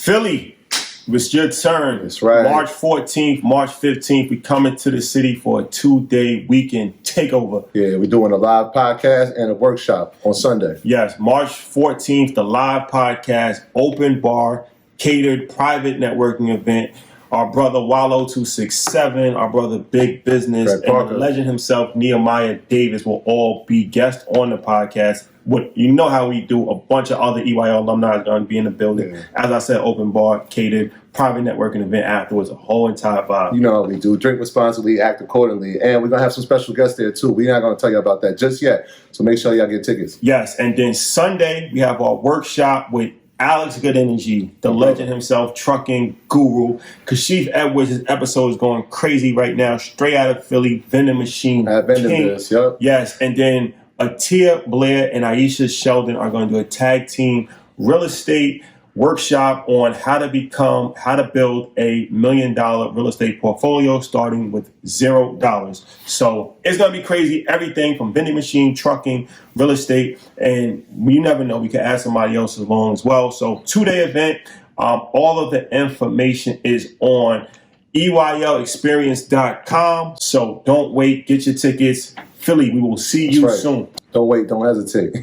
Philly, it's your turn. That's right. March 14th, March 15th, we coming to the city for a 2-day weekend takeover. Yeah, we're doing a live podcast and a workshop on Sunday. Yes, March 14th, the live podcast, open bar, catered, private networking event. Our brother Wallow 267, our brother Big Business, and the legend himself, Nehemiah Davis, will all be guests on the podcast. You know how we do. A bunch of other EYL alumni are going to be in the building. Yeah. As I said, open bar, catered, private networking event afterwards, a whole entire vibe. You know how we do. Drink responsibly, act accordingly. And we're going to have some special guests there too. We're not going to tell you about that just yet. So make sure y'all get tickets. Yes, and then Sunday, we have our workshop with Alex Good Energy, the legend himself, trucking guru. Kashif Edwards' episode is going crazy right now. Straight out of Philly, vending machine. Yep. Yes, and then Atia Blair and Aisha Sheldon are going to do a tag team real estate workshop on how to build a $1 million real estate portfolio starting with $0. So it's going to be crazy. Everything from vending machine, trucking, real estate, and you never know. We can add somebody else along as well. So 2-day event. All of the information is on EYLexperience.com. So don't wait. Get your tickets. Philly, we will see you soon. Don't wait. Don't hesitate.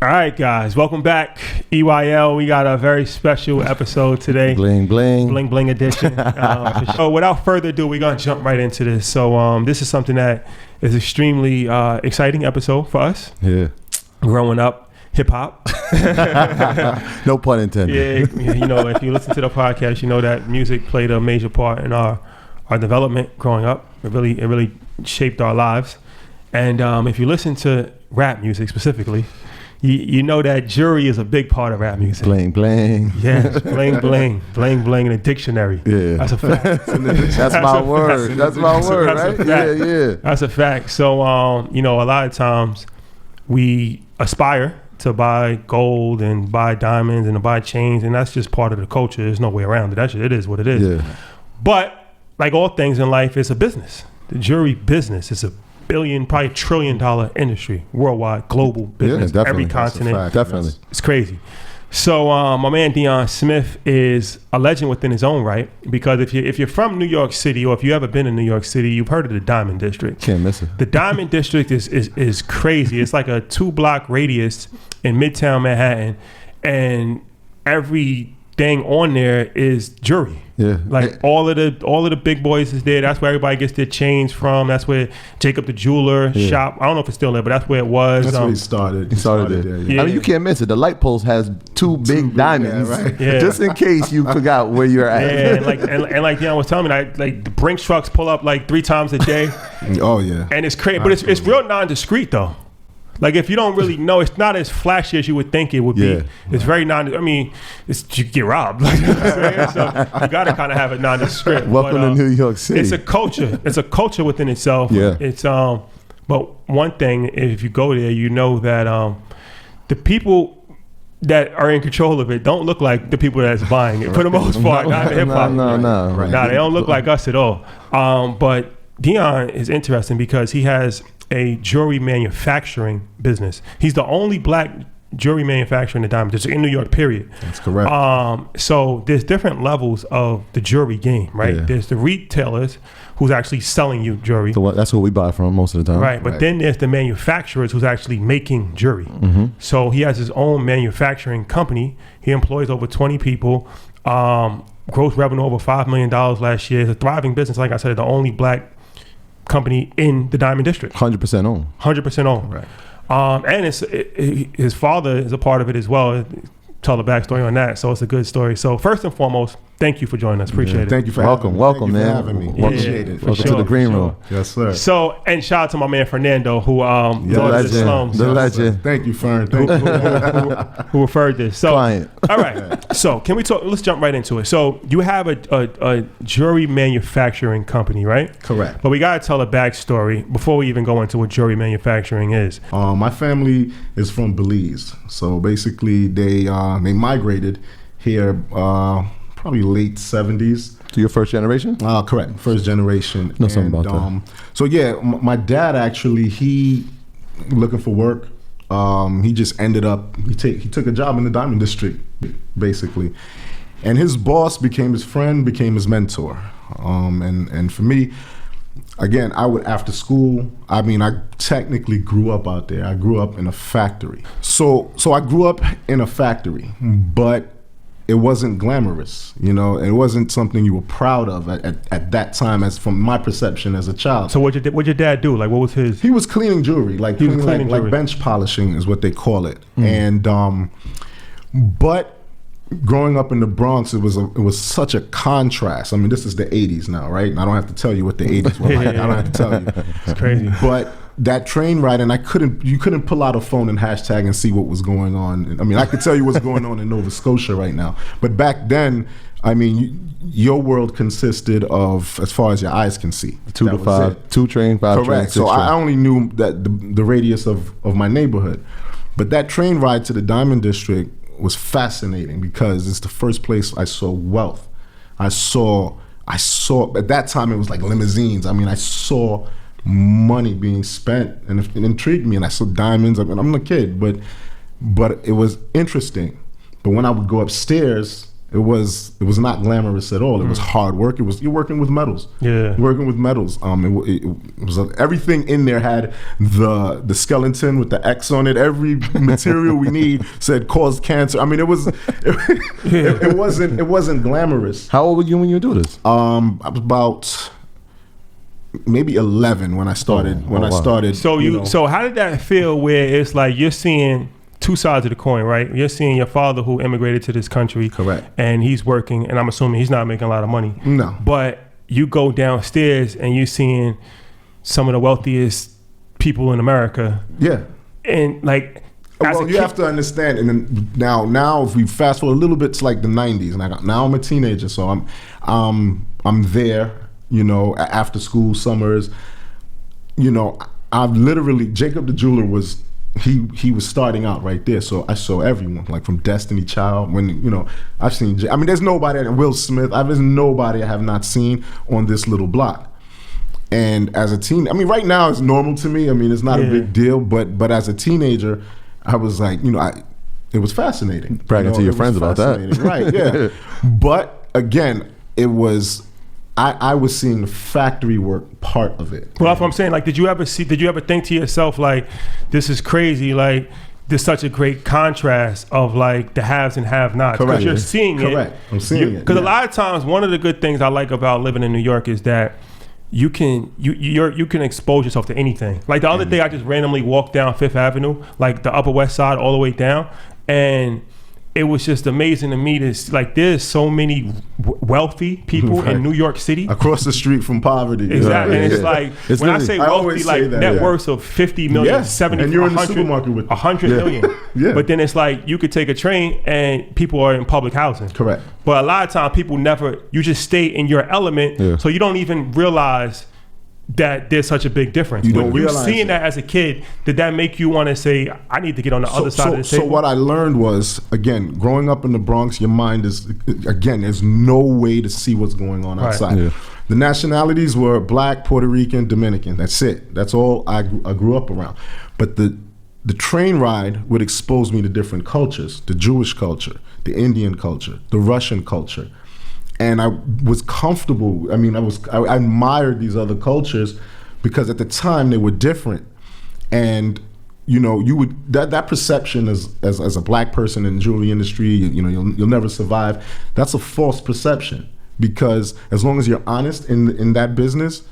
All right, guys, welcome back. EYL, we got a very special episode today. Bling, bling. Bling, bling edition. So without further ado, we're going to jump right into this. So this is something that is extremely exciting episode for us. Yeah. Growing up, hip-hop. No pun intended. Yeah, you know, if you listen to the podcast, you know that music played a major part in our development growing up. It really shaped our lives. And if you listen to rap music specifically, you know that jury is a big part of rap music. Bling, bling. Yes, bling, bling. Bling, bling in a dictionary. Yeah. That's a fact. That's my word. That's my word, right? Yeah. That's a fact. So, you know, a lot of times we aspire to buy gold and buy diamonds and to buy chains, and that's just part of the culture. There's no way around it. It is what it is. Yeah. But like all things in life, it's a business. The jury business is a billion, probably $1 trillion industry, worldwide, global business, every continent. Definitely. It's crazy. So my man Dion Smith is a legend within his own right, because if you're from New York City, or if you ever been in New York City, you've heard of the Diamond District. Can't miss it. The Diamond District is crazy. It's like a 2-block radius in Midtown Manhattan, and everything on there is jewelry. Yeah. Like all of the big boys is there. That's where everybody gets their chains from. That's where Jacob the jeweler shop. I don't know if it's still there, but that's where it was. That's where he started. He started there. Yeah. I mean, you can't miss it. The light post has two big diamonds, right? Yeah. Just in case you forgot where you're at. Yeah, and like Dion was telling me, like the Brinks trucks pull up like 3 times a day. Oh yeah. And it's crazy, but it's real non-discreet though. Like if you don't really know, it's not as flashy as you would think it would be. It's very I mean, you get robbed. Like, you know what I'm saying? So you got to kind of have it nondescript. Welcome to New York City. It's a culture. It's a culture within itself. Yeah. It's but one thing, if you go there, you know that the people that are in control of it don't look like the people that's buying it for the most part. Not in hip hop. No. Right. Nah, they don't look like us at all. But Dion is interesting because he has a jewelry manufacturing business. He's the only black jewelry manufacturer in the diamond district in New York, period. That's correct. So there's different levels of the jewelry game, right? Yeah. There's the retailers who's actually selling you jewelry. So that's what we buy from most of the time. Right, but then there's the manufacturers who's actually making jewelry. Mm-hmm. So he has his own manufacturing company. He employs over 20 people. Gross revenue over $5 million last year. It's a thriving business. Like I said, the only black company in the Diamond District. 100% owned. 100% owned. Right. And his father is a part of it as well. Tell the backstory on that. So it's a good story. So first and foremost, thank you for joining us. Appreciate it. Thank you for welcome, having me. man. Having me. Appreciate it. Welcome sure, to the green room. Yes, sir. So, and shout out to my man Fernando, who the the slums, legend. Thank you, Fern. Thank you. who referred this. So, Client. all right. So, can we talk? Let's jump right into it. So, you have a jewelry manufacturing company, right? Correct. But we gotta tell a backstory before we even go into what jewelry manufacturing is. My family is from Belize, so basically they migrated here probably late 70s. So you're first generation? Correct, first generation. Know something about that. So yeah, my dad actually, he looking for work, He just ended up he took a job in the diamond district, basically, and his boss became his friend, became his mentor. And for me, again, I would after school. I mean, I technically grew up out there. I grew up in a factory. So I grew up in a factory, but it wasn't glamorous, you know. It wasn't something you were proud of at that time, as from my perception as a child. So what'd your dad do? Like, what was his? He was cleaning jewelry, like He was cleaning, cleaning like jewelry. bench polishing is what they call it. And but growing up in the Bronx, it was such a contrast. I mean, this is the 80s now, right? And I don't have to tell you what the 80s were like. I don't have to tell you. It's crazy. But that train ride, and you couldn't pull out a phone and hashtag and see what was going on. I mean, I could tell you what's going on in Nova Scotia right now. But back then, I mean, your world consisted of, as far as your eyes can see, 2 to that was 5, it. 2 train, 5 train, Correct. 6 So train. I only knew that the radius of my neighborhood. But that train ride to the Diamond District was fascinating because it's the first place I saw wealth. I saw at that time it was like limousines. I mean, I saw money being spent, and it intrigued me, and I saw diamonds. I mean, I'm a kid, but it was interesting. But when I would go upstairs, it was not glamorous at all. It was hard work. You're working with metals. Yeah. You're working with metals. It was everything in there had the skeleton with the X on it. Every material we need said caused cancer. I mean, it wasn't glamorous. How old were you when you do this? I was about maybe 11 when I started. wow. started. So how did that feel? Where it's like you're seeing two sides of the coin, right? You're seeing your father who immigrated to this country, Correct. and he's working, and I'm assuming he's not making a lot of money. No. But you go downstairs and you're seeing some of the wealthiest people in America, Yeah. and like. As Well, a you kid- have to understand, and then now if we fast forward a little bit to like the 90s, and now I'm a teenager, so I'm there, you know, after school summers, you know, I've literally, Jacob the jeweler was, he was starting out right there, so I saw everyone, like from Destiny Child, when, you know, I've seen, I mean, there's nobody, Will Smith, there's nobody I have not seen on this little block. And as a teen, I mean, right now it's normal to me, I mean, it's not a big deal, but as a teenager, I was like, you know, it was fascinating. Bragging to your it was friends about that. fascinating, right? Yeah. But again, it was. I was seeing the factory work part of it. Well, that's what I'm saying. Like, did you ever think to yourself, like, this is crazy? Like, there's such a great contrast of like the haves and have-nots. Correct. Because you're seeing it. Correct. I'm seeing it. Because Yeah. a lot of times, one of the good things I like about living in New York is that you can expose yourself to anything. Like the other day, I just randomly walked down Fifth Avenue, like the Upper West Side, all the way down, and it was just amazing to me. Like, there's so many wealthy people Right. in New York City. Across the street from poverty. Exactly. And it's Yeah. like, It's when I literally- say I wealthy, always like say that, net yeah. worths of 50 million, Yeah. 70, And you're in the 100, supermarket with 100 million. Yeah. But then it's like, you could take a train and people are in public housing. Correct. But a lot of times people you just stay in your element. Yeah. So you don't even realize that there's such a big difference. You When don't realize seeing it. that as a kid, did that make you want to say, I need to get on the other side of the So table? what I learned was, again, growing up in the Bronx, your mind is, again, there's no way to see what's going on Right. outside. Yeah. The nationalities were Black, Puerto Rican, Dominican. That's it. That's all I grew up around. But the train ride would expose me to different cultures: the Jewish culture, the Indian culture, the Russian culture. And I was comfortable. I mean, I admired these other cultures because at the time they were different. And you know, you would that perception as a Black person in the jewelry industry, you know, you'll never survive. That's a false perception, because as long as you're honest in that business,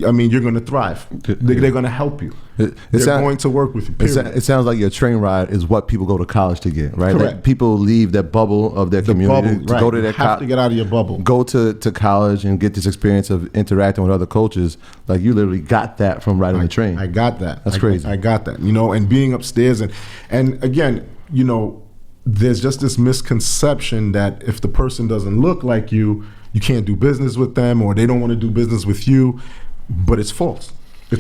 I mean, you're going to thrive. They're going to help you. They're going to work with you. Period. It sounds like your train ride is what people go to college to get, right? Correct. Like people leave that bubble of their The community bubble, to right. go to their You have to get out of your bubble. go to college and get this experience of interacting with other cultures. Like you literally got that from riding the train. I got that. That's crazy. I got that. You know, and being upstairs and again, you know, there's just this misconception that if the person doesn't look like you can't do business with them, or they don't want to do business with you. But it's false.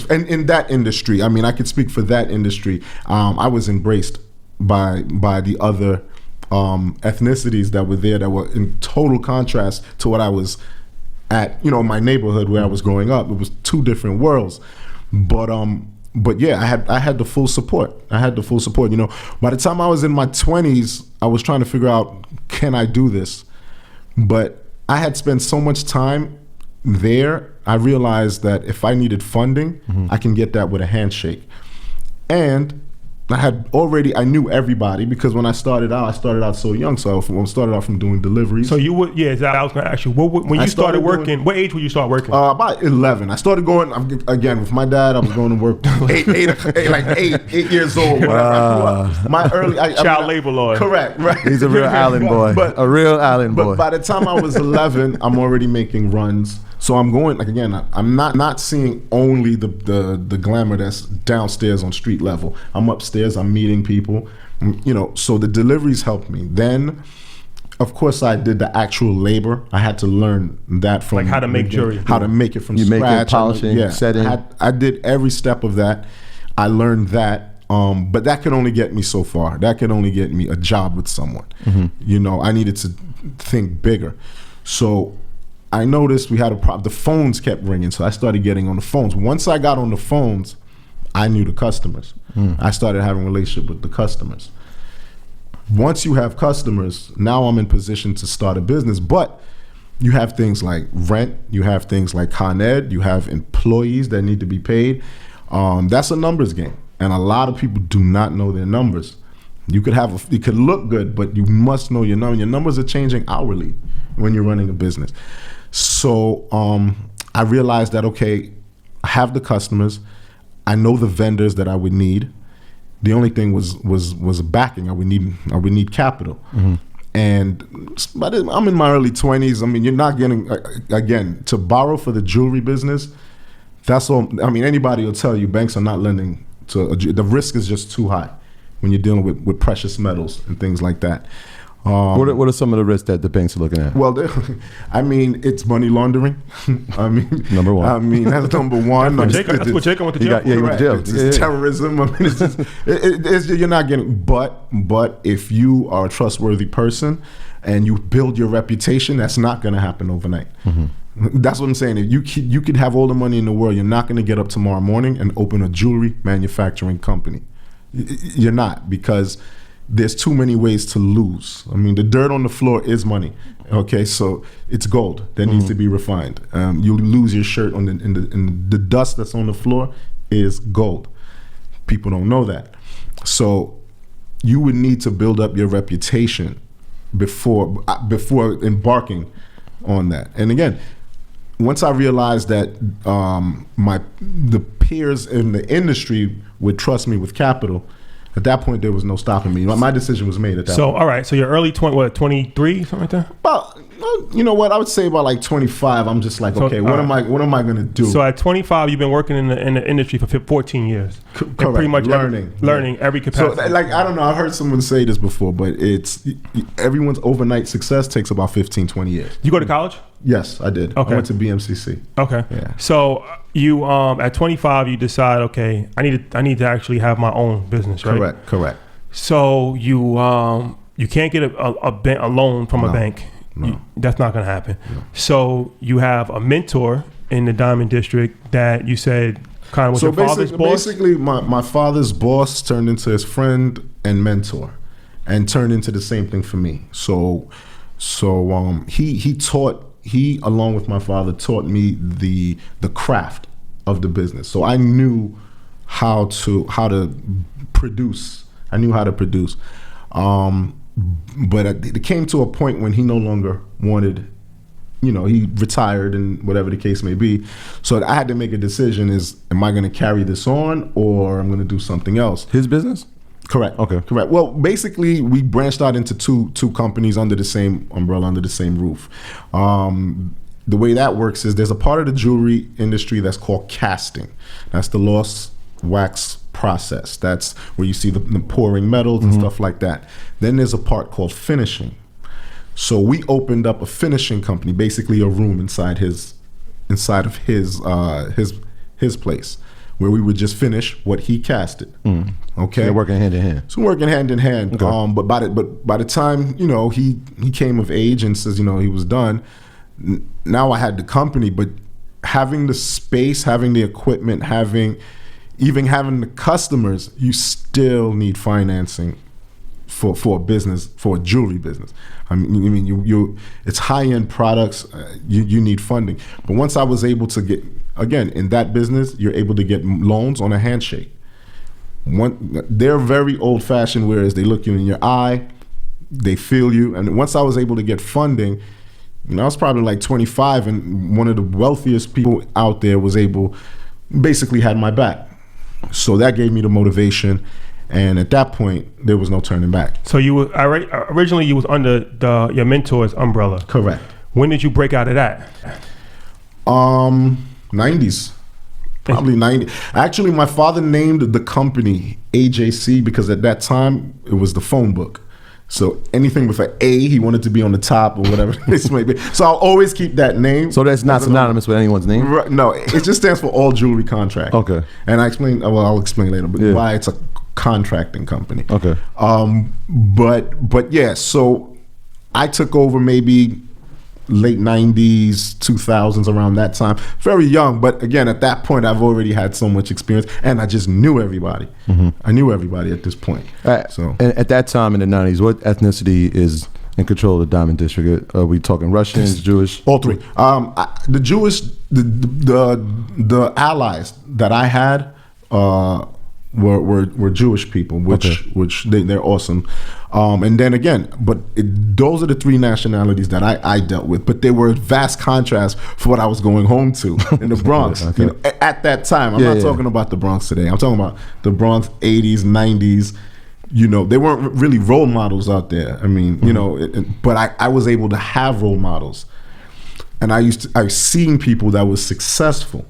And in that industry, I mean, I could speak for that industry. I was embraced by the other ethnicities that were there, that were in total contrast to what I was at, you know, my neighborhood where I was growing up. It was two different worlds. But but yeah, I had the full support. You know, by the time I was in my 20s, I was trying to figure out, can I do this? But I had spent so much time there, I realized that if I needed funding, I can get that with a handshake. And I knew everybody, because when I started out so young. So I started out from doing deliveries. So you would, I was going to ask you, when you started working, what age would you start working? About 11. I started going, again, with my dad, I was going to work 8 years old. My early... Child labor law. Correct, right. He's a real island boy. A real island boy. But by the time I was 11, I'm already making runs. So I'm going, like, again, I'm not seeing only the glamour that's downstairs on street level. I'm upstairs, I'm meeting people, you know, so the deliveries helped me. Then, of course, I did the actual labor. I had to learn that from... Like how to make jewelry. How to make it from scratch. You make it, polishing, setting. I did every step of that. I learned that. But that could only get me so far. That could only get me a job with someone. You know, I needed to think bigger. So I noticed we had a problem. The phones kept ringing, so I started getting on the phones. Once I got on the phones, I knew the customers. I started having a relationship with the customers. Once you have customers, now I'm in position to start a business. But you have things like rent, you have things like Con Ed, you have employees that need to be paid. That's a numbers game, and a lot of people do not know their numbers. You could look good, but you must know your number. Your numbers are changing hourly when you're running a business. So I realized that, okay, I have the customers, I know the vendors that I would need. The only thing was backing. I would need capital. And but I'm in my early 20s. I mean, you're not getting, again, to borrow for the jewelry business. That's all. I mean, anybody will tell you banks are not lending to the risk is just too high when you're dealing with precious metals and things like that. What are some of the risks that the banks are looking at? Well, I mean, it's money laundering. I mean, number one. I mean, that's number one. That's what Jacob went to jail for. He went to jail. It's terrorism. I mean, it's you're not getting. But if you are a trustworthy person and you build your reputation, that's not going to happen overnight. That's what I'm saying. If you could have all the money in the world, you're not going to get up tomorrow morning and open a jewelry manufacturing company. You're not, because there's too many ways to lose. I mean, the dirt on the floor is money. Okay, so it's gold that needs to be refined. You lose your shirt in the dust that's on the floor is gold. People don't know that. So you would need to build up your reputation before embarking on that. And again, once I realized that the peers in the industry would trust me with capital, at that point, there was no stopping me. My decision was made at that point. So, all right. So, you're early 23, something like that? Well, you know what? I would say about like 25. I'm just like, okay, what am I going to do? So, at 25, you've been working in the industry for 14 years. Correct. Pretty much learning every capacity. So, like, I don't know. I've heard someone say this before, but everyone's overnight success takes about 15, 20 years. You go to college? Yes, I did. Okay. I went to BMCC. Okay. Yeah. So you at 25 you decide, okay, I need to actually have my own business, right? Correct. So you can't get a loan from a bank. No. That's not going to happen. No. So you have a mentor in the Diamond District that you said kind of was your father's boss? Basically, my father's boss turned into his friend and mentor, and turned into the same thing for me. So he along with my father taught me the craft of the business. So I knew how to produce. I knew how to produce. But it came to a point when he no longer wanted, he retired and whatever the case may be. So I had to make a decision: am I going to carry this on, or I'm going to do something else? His business? Correct. Okay. Correct. Well, basically, we branched out into two companies under the same umbrella, under the same roof. The way that works is there's a part of the jewelry industry that's called casting. That's the lost wax process. That's where you see the pouring metals and stuff like that. Then there's a part called finishing. So we opened up a finishing company, basically a room inside of his place, where we would just finish what he casted. Okay, they're working hand in hand. So working hand in hand. Okay. But by the time he came of age and says he was done, now I had the company. But having the space, having the equipment, even having the customers, you still need financing for a business, for a jewelry business. I mean, you it's high-end products. You need funding. But once I was able to get, again, in that business, you're able to get loans on a handshake. They're very old-fashioned, whereas they look you in your eye, they feel you. And once I was able to get funding, I was probably like 25, and one of the wealthiest people out there basically had my back. So that gave me the motivation. And at that point, there was no turning back. So you were originally you was under your mentor's umbrella. Correct. When did you break out of that? 90s. Probably 90. Actually, my father named the company AJC because at that time, it was the phone book. So anything with an A, he wanted to be on the top or whatever this may be. So I'll always keep that name. So that's not synonymous with anyone's name? No, it just stands for All Jewelry Contract. Okay. And I'll explain later, but why it's a contracting company. Okay. But yeah, so I took over maybe late 90s, 2000s, around that time. Very young, but again, at that point, I've already had so much experience, and I just knew everybody. I knew everybody at this point. So at that time in the 90s, what ethnicity is in control of the Diamond District? Are we talking Russians, Jewish? All three. The Jewish, the allies that I had were Jewish people, which they're awesome. And then again, those are the three nationalities that I dealt with. But they were vast contrast for what I was going home to in the Bronx. Okay. At that time, I'm not talking about the Bronx today. I'm talking about the Bronx 80s, 90s. They weren't really role models out there. I mean, but I was able to have role models, and I was seeing people that was successful.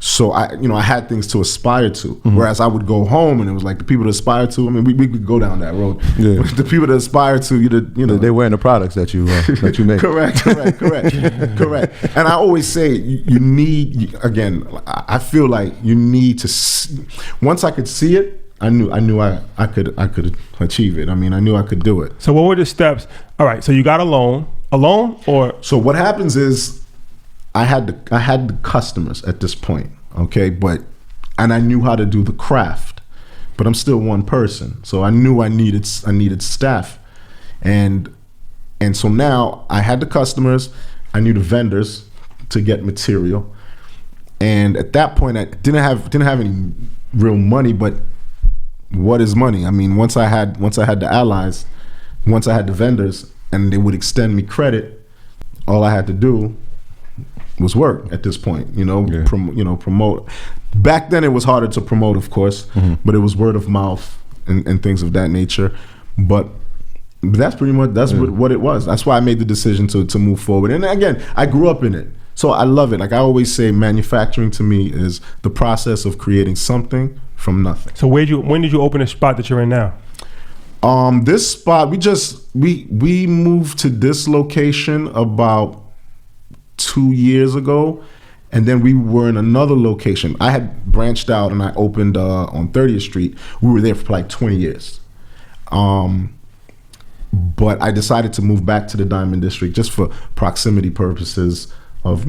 So I had things to aspire to. Whereas I would go home and it was like the people to aspire to. I mean, we could go down that road. Yeah. The people that aspire to, they're wearing the products that you make. Correct. And I always say you need. Again, I feel like you need to. Once I could see it, I knew I could achieve it. I mean, I knew I could do it. So what were the steps? All right. So you got a loan or so what happens is. I had the customers at this point, okay, and I knew how to do the craft, but I'm still one person, so I knew I needed staff, and so now I had the customers, I knew the vendors to get material, and at that point I didn't have any real money, but what is money? I mean, once I had the allies, once I had the vendors, and they would extend me credit, all I had to do was work at this point, promote. Back then it was harder to promote, of course, but it was word of mouth and things of that nature. But that's pretty much what it was. That's why I made the decision to move forward. And again, I grew up in it, so I love it. Like I always say, manufacturing to me is the process of creating something from nothing. So when did you open the spot that you're in now? This spot we moved to this location about 2 years ago, and then we were in another location. I had branched out and I opened on 30th Street. We were there for like 20 years. But I decided to move back to the Diamond District just for proximity purposes of,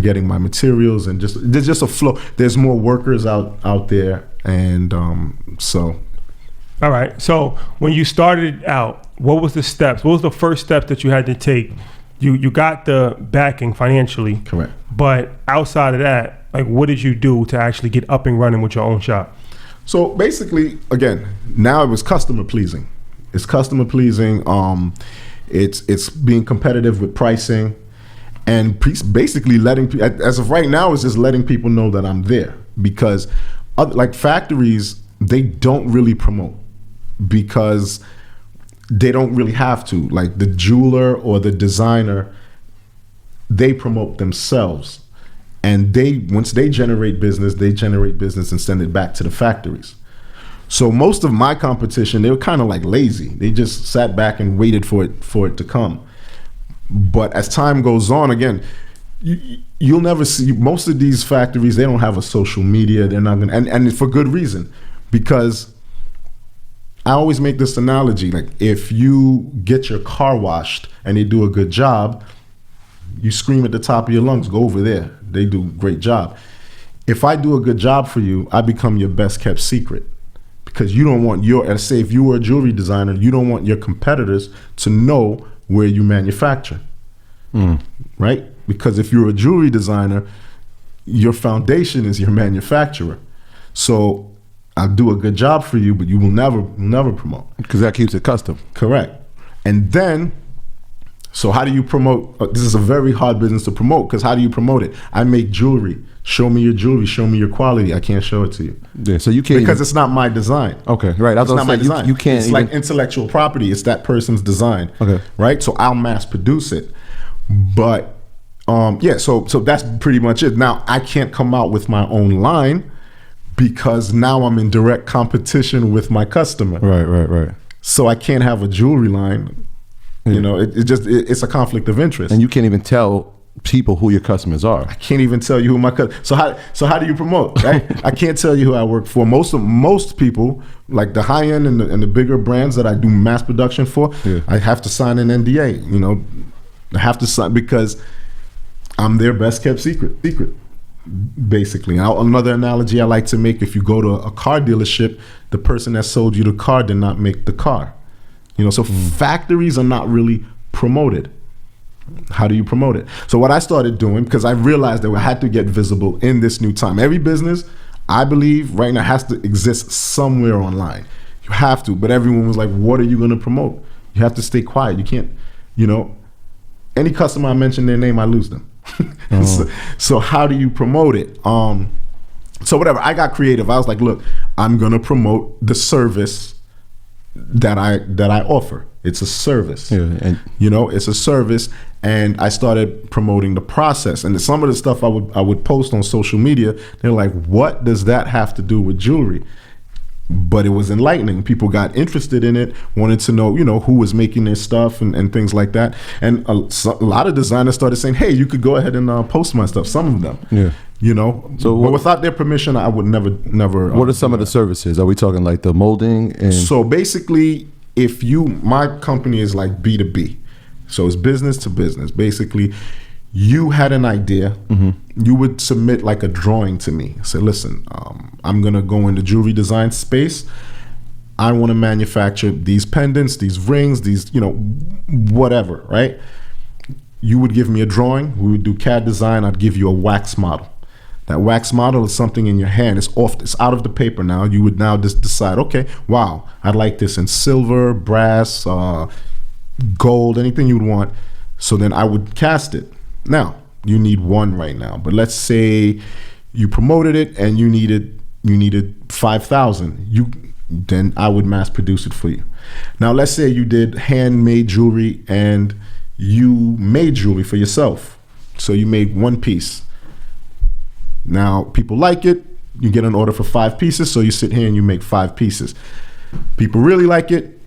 getting my materials and there's just a flow. There's more workers out there, and so. All right. So when you started out, what was the steps? What was the first step that you had to take? You got the backing financially. Correct. But outside of that, like what did you do to actually get up and running with your own shop? So basically, again, now it was customer pleasing. It's customer pleasing. It's being competitive with pricing, and basically as of right now, it's just letting people know that I'm there, because like factories, they don't really promote because they don't really have to. Like the jeweler or the designer, they promote themselves, and once they generate business and send it back to the factories. So most of my competition, they were kind of like lazy. They just sat back and waited for it to come. But as time goes on, again, you'll never see most of these factories. They don't have a social media. They're not gonna, and for good reason, because I always make this analogy, like if you get your car washed and they do a good job, you scream at the top of your lungs, go over there. They do a great job. if I do a good job for you, I become your best kept secret. Because you don't want let's say if you were a jewelry designer, you don't want your competitors to know where you manufacture. Right? Because if you're a jewelry designer, your foundation is your manufacturer. So I'll do a good job for you, but you will never promote. Because that keeps it custom. Correct. And then, so how do you promote? This is a very hard business to promote, because how do you promote it? I make jewelry. Show me your jewelry. Show me your quality. I can't show it to you. Yeah, so you can't because it's not my design. Okay, right. It's not my design. You can't. It's like intellectual property. It's that person's design. Okay. Right. So I'll mass produce it, but yeah. So that's pretty much it. Now I can't come out with my own line because now I'm in direct competition with my customer. Right. So I can't have a jewelry line. You know, it's a conflict of interest. And you can't even tell people who your customers are. I can't even tell you who my customer. So how do you promote? Right? I can't tell you who I work for. Most people, like the high end and the bigger brands that I do mass production for, I have to sign an NDA. You know, I have to sign because I'm their best kept secret. Basically. Now, another analogy I like to make: if you go to a car dealership, the person that sold you the car did not make the car. You know, so factories are not really promoted. How do you promote it? So what I started doing, because I realized that I had to get visible in this new time. Every business, I believe, right now has to exist somewhere online. You have to. But everyone was like, what are you going to promote? You have to stay quiet. You can't, you know, any customer I mention their name, I lose them. So how do you promote it? So whatever, I got creative. I was like, look, I'm going to promote the service that I offer. It's a service. And you know, it's a service, and I started promoting the process. And some of the stuff I would post on social media, they're like, what does that have to do with jewelry? But it was enlightening. People got interested in it, wanted to know, you know, who was making their stuff and things like that. And a lot of designers started saying, hey, you could go ahead and post my stuff. Some of them. Yeah. You know, so but without their permission, I would never. What are some of the services? Are we talking like the molding? And so basically, my company is like B2B, so it's business to business. Basically, you had an idea, you would submit like a drawing to me. Say, listen, I'm gonna go in the jewelry design space. I want to manufacture these pendants, these rings, these, you know, whatever, right? You would give me a drawing. We would do CAD design. I'd give you a wax model. That wax model is something in your hand. It's out of the paper now. You would now just decide, okay, wow, I'd like this in silver, brass, gold, anything you would want. So then I would cast it. Now, you need one right now, but let's say you promoted it and you needed 5,000. Then I would mass produce it for you. Now, let's say you did handmade jewelry and you made jewelry for yourself. So you made one piece. Now, people like it. You get an order for 5 pieces, so you sit here and you make 5 pieces. People really like it.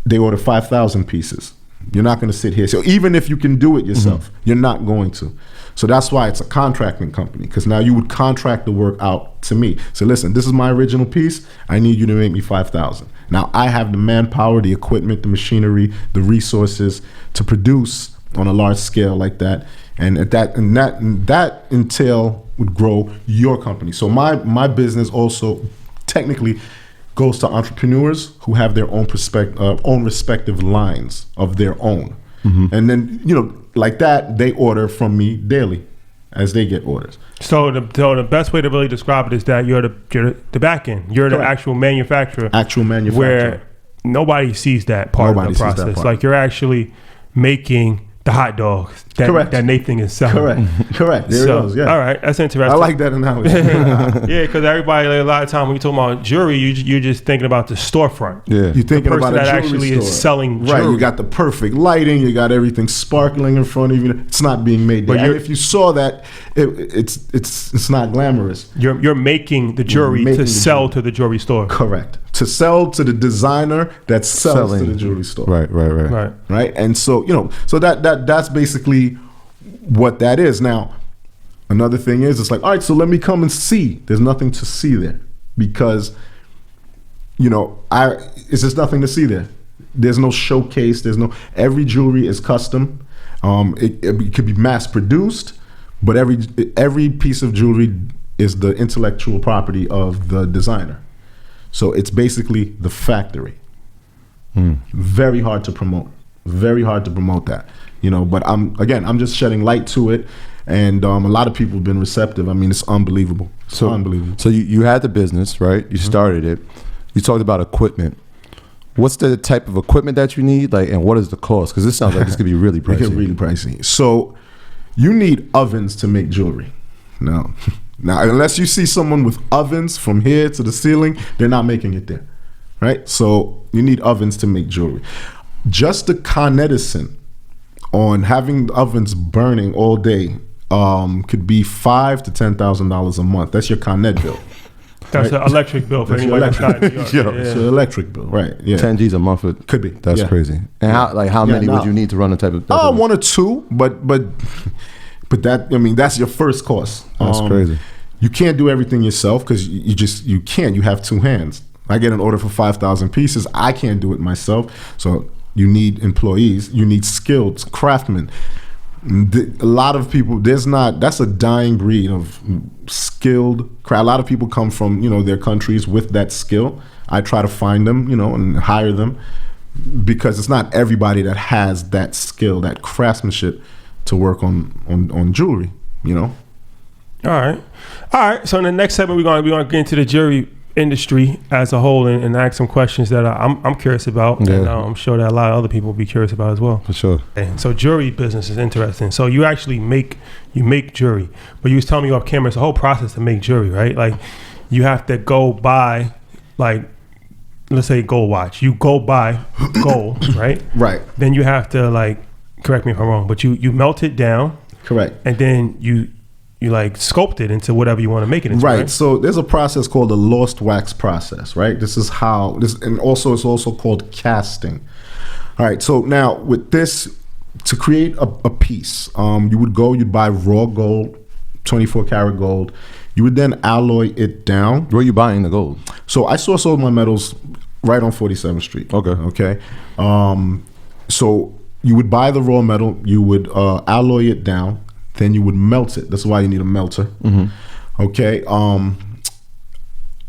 They order 5,000 pieces. You're not going to sit here. So even if you can do it yourself, you're not going to. So that's why it's a contracting company, because now you would contract the work out to me. So listen, this is my original piece. I need you to make me 5,000. Now, I have the manpower, the equipment, the machinery, the resources to produce on a large scale like that. And that entail would grow your company. So my business also technically goes to entrepreneurs who have their own respective lines of their own. And then, you know, like that, they order from me daily as they get orders. So the best way to really describe it is that you're the back end. You're the actual manufacturer. Where nobody sees that part of the process. Like you're actually making the hot dogs that Nathan is selling. Correct. There it goes. Yeah. All right, that's interesting. I like that analogy. Yeah, because everybody, like, a lot of time when you're talking about jewelry, you're just thinking about the storefront. Yeah, you're thinking about a that jewelry actually store. is selling jewelry. Right. You got the perfect lighting. You got everything sparkling in front of you. It's not being made there. And if you saw that, it's not glamorous. You're making the jewelry to sell to the jewelry store. Correct. To sell to the designer that sells to the jewelry store. Right. And so, you know, so that's basically what that is. Now, another thing is, it's like, all right, so let me come and see. There's nothing to see there because, you know, it's just nothing to see there. There's no showcase. Every jewelry is custom. It could be mass produced, but every piece of jewelry is the intellectual property of the designer. So it's basically the factory. Very hard to promote. Very hard to promote that. But I'm just shedding light to it, and a lot of people have been receptive. I mean, it's unbelievable. It's unbelievable. So you had the business, right? You started it. You talked about equipment. What's the type of equipment that you need, and what is the cost? Because this sounds like this could be really pricey. It could be really pricey. So you need ovens to make jewelry. Now, unless you see someone with ovens from here to the ceiling, they're not making it there, right? So you need ovens to make jewelry. Just the Con Edison on having ovens burning all day could be $5,000 to $10,000 a month. That's your Con Ed bill. That's an electric bill for anybody that's not in New York. It's an electric bill, right? Yeah, 10 G's a month. Could be. That's crazy. And how many would you need to run a type of? One or two, but that, that's your first cost. That's crazy. You can't do everything yourself because you can't. You have two hands. I get an order for 5,000 pieces. I can't do it myself. So you need employees. You need skilled craftsmen. A lot of people, that's a dying breed of skilled craft. A lot of people come from, their countries with that skill. I try to find them, and hire them, because it's not everybody that has that skill, that craftsmanship to work on jewelry, All right. So in the next segment, we're going to get into the jewelry industry as a whole and ask some questions that I'm curious about, and I'm sure that a lot of other people will be curious about as well. For sure. Okay. So jewelry business is interesting. So you actually make jewelry, but you was telling me off camera, it's a whole process to make jewelry, right? Like you have to go buy, let's say gold watch. You go buy gold, right? Right. Then you have to correct me if I'm wrong, but you melt it down. Correct. And then you sculpt it into whatever you want to make it into. Right. So there's a process called the lost wax process, right? This is how and also it's also called casting. All right. So now with this, to create a piece, you'd buy raw gold, 24 karat gold. You would then alloy it down. Where are you buying the gold? So I source all my metals right on 47th Street. Okay. So you would buy the raw metal, you would alloy it down, then you would melt it. That's why you need a melter. Mm-hmm. Okay.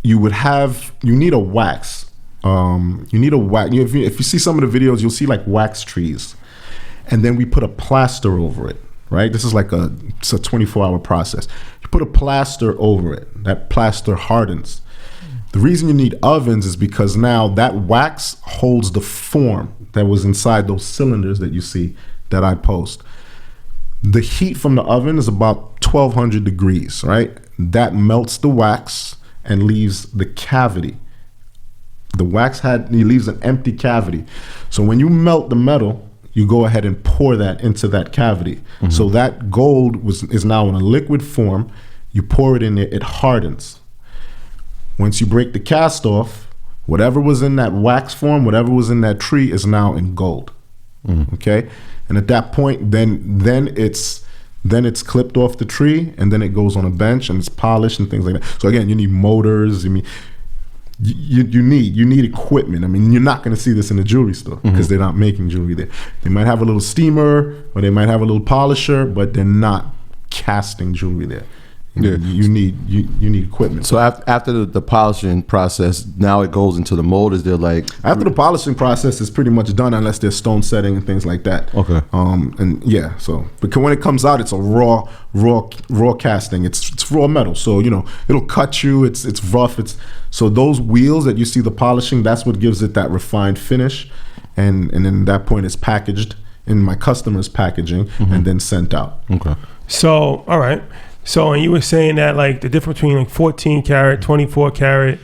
You need a wax. You need a wax. If you see some of the videos, you'll see wax trees. And then we put a plaster over it, right? This is it's a 24-hour process. You put a plaster over it. That plaster hardens. The reason you need ovens is because now that wax holds the form that was inside those cylinders that you see that I post. The heat from the oven is about 1,200 degrees, right? That melts the wax and leaves the cavity. The wax leaves an empty cavity. So when you melt the metal, you go ahead and pour that into that cavity. Mm-hmm. So that gold is now in a liquid form. You pour it in there, it hardens. Once you break the cast off, whatever was in that wax form, whatever was in that tree is now in gold. Mm-hmm. Okay? And at that point, then it's clipped off the tree, and then it goes on a bench and it's polished and things like that. So again, you need motors. You need equipment. I mean, you're not going to see this in a jewelry store because they're not making jewelry there. They might have a little steamer or they might have a little polisher, but they're not casting jewelry there. You need equipment. So after the polishing process, now it goes into the mold. Is there after the polishing process is pretty much done, unless there's stone setting and things like that. Okay. Because when it comes out, it's a raw casting. It's raw metal, so it'll cut you. It's rough. So those wheels that you see the polishing, that's what gives it that refined finish, and then at that point it's packaged in my customer's packaging and then sent out. Okay. So all right. So, and you were saying that the difference between 14 karat, 24 karat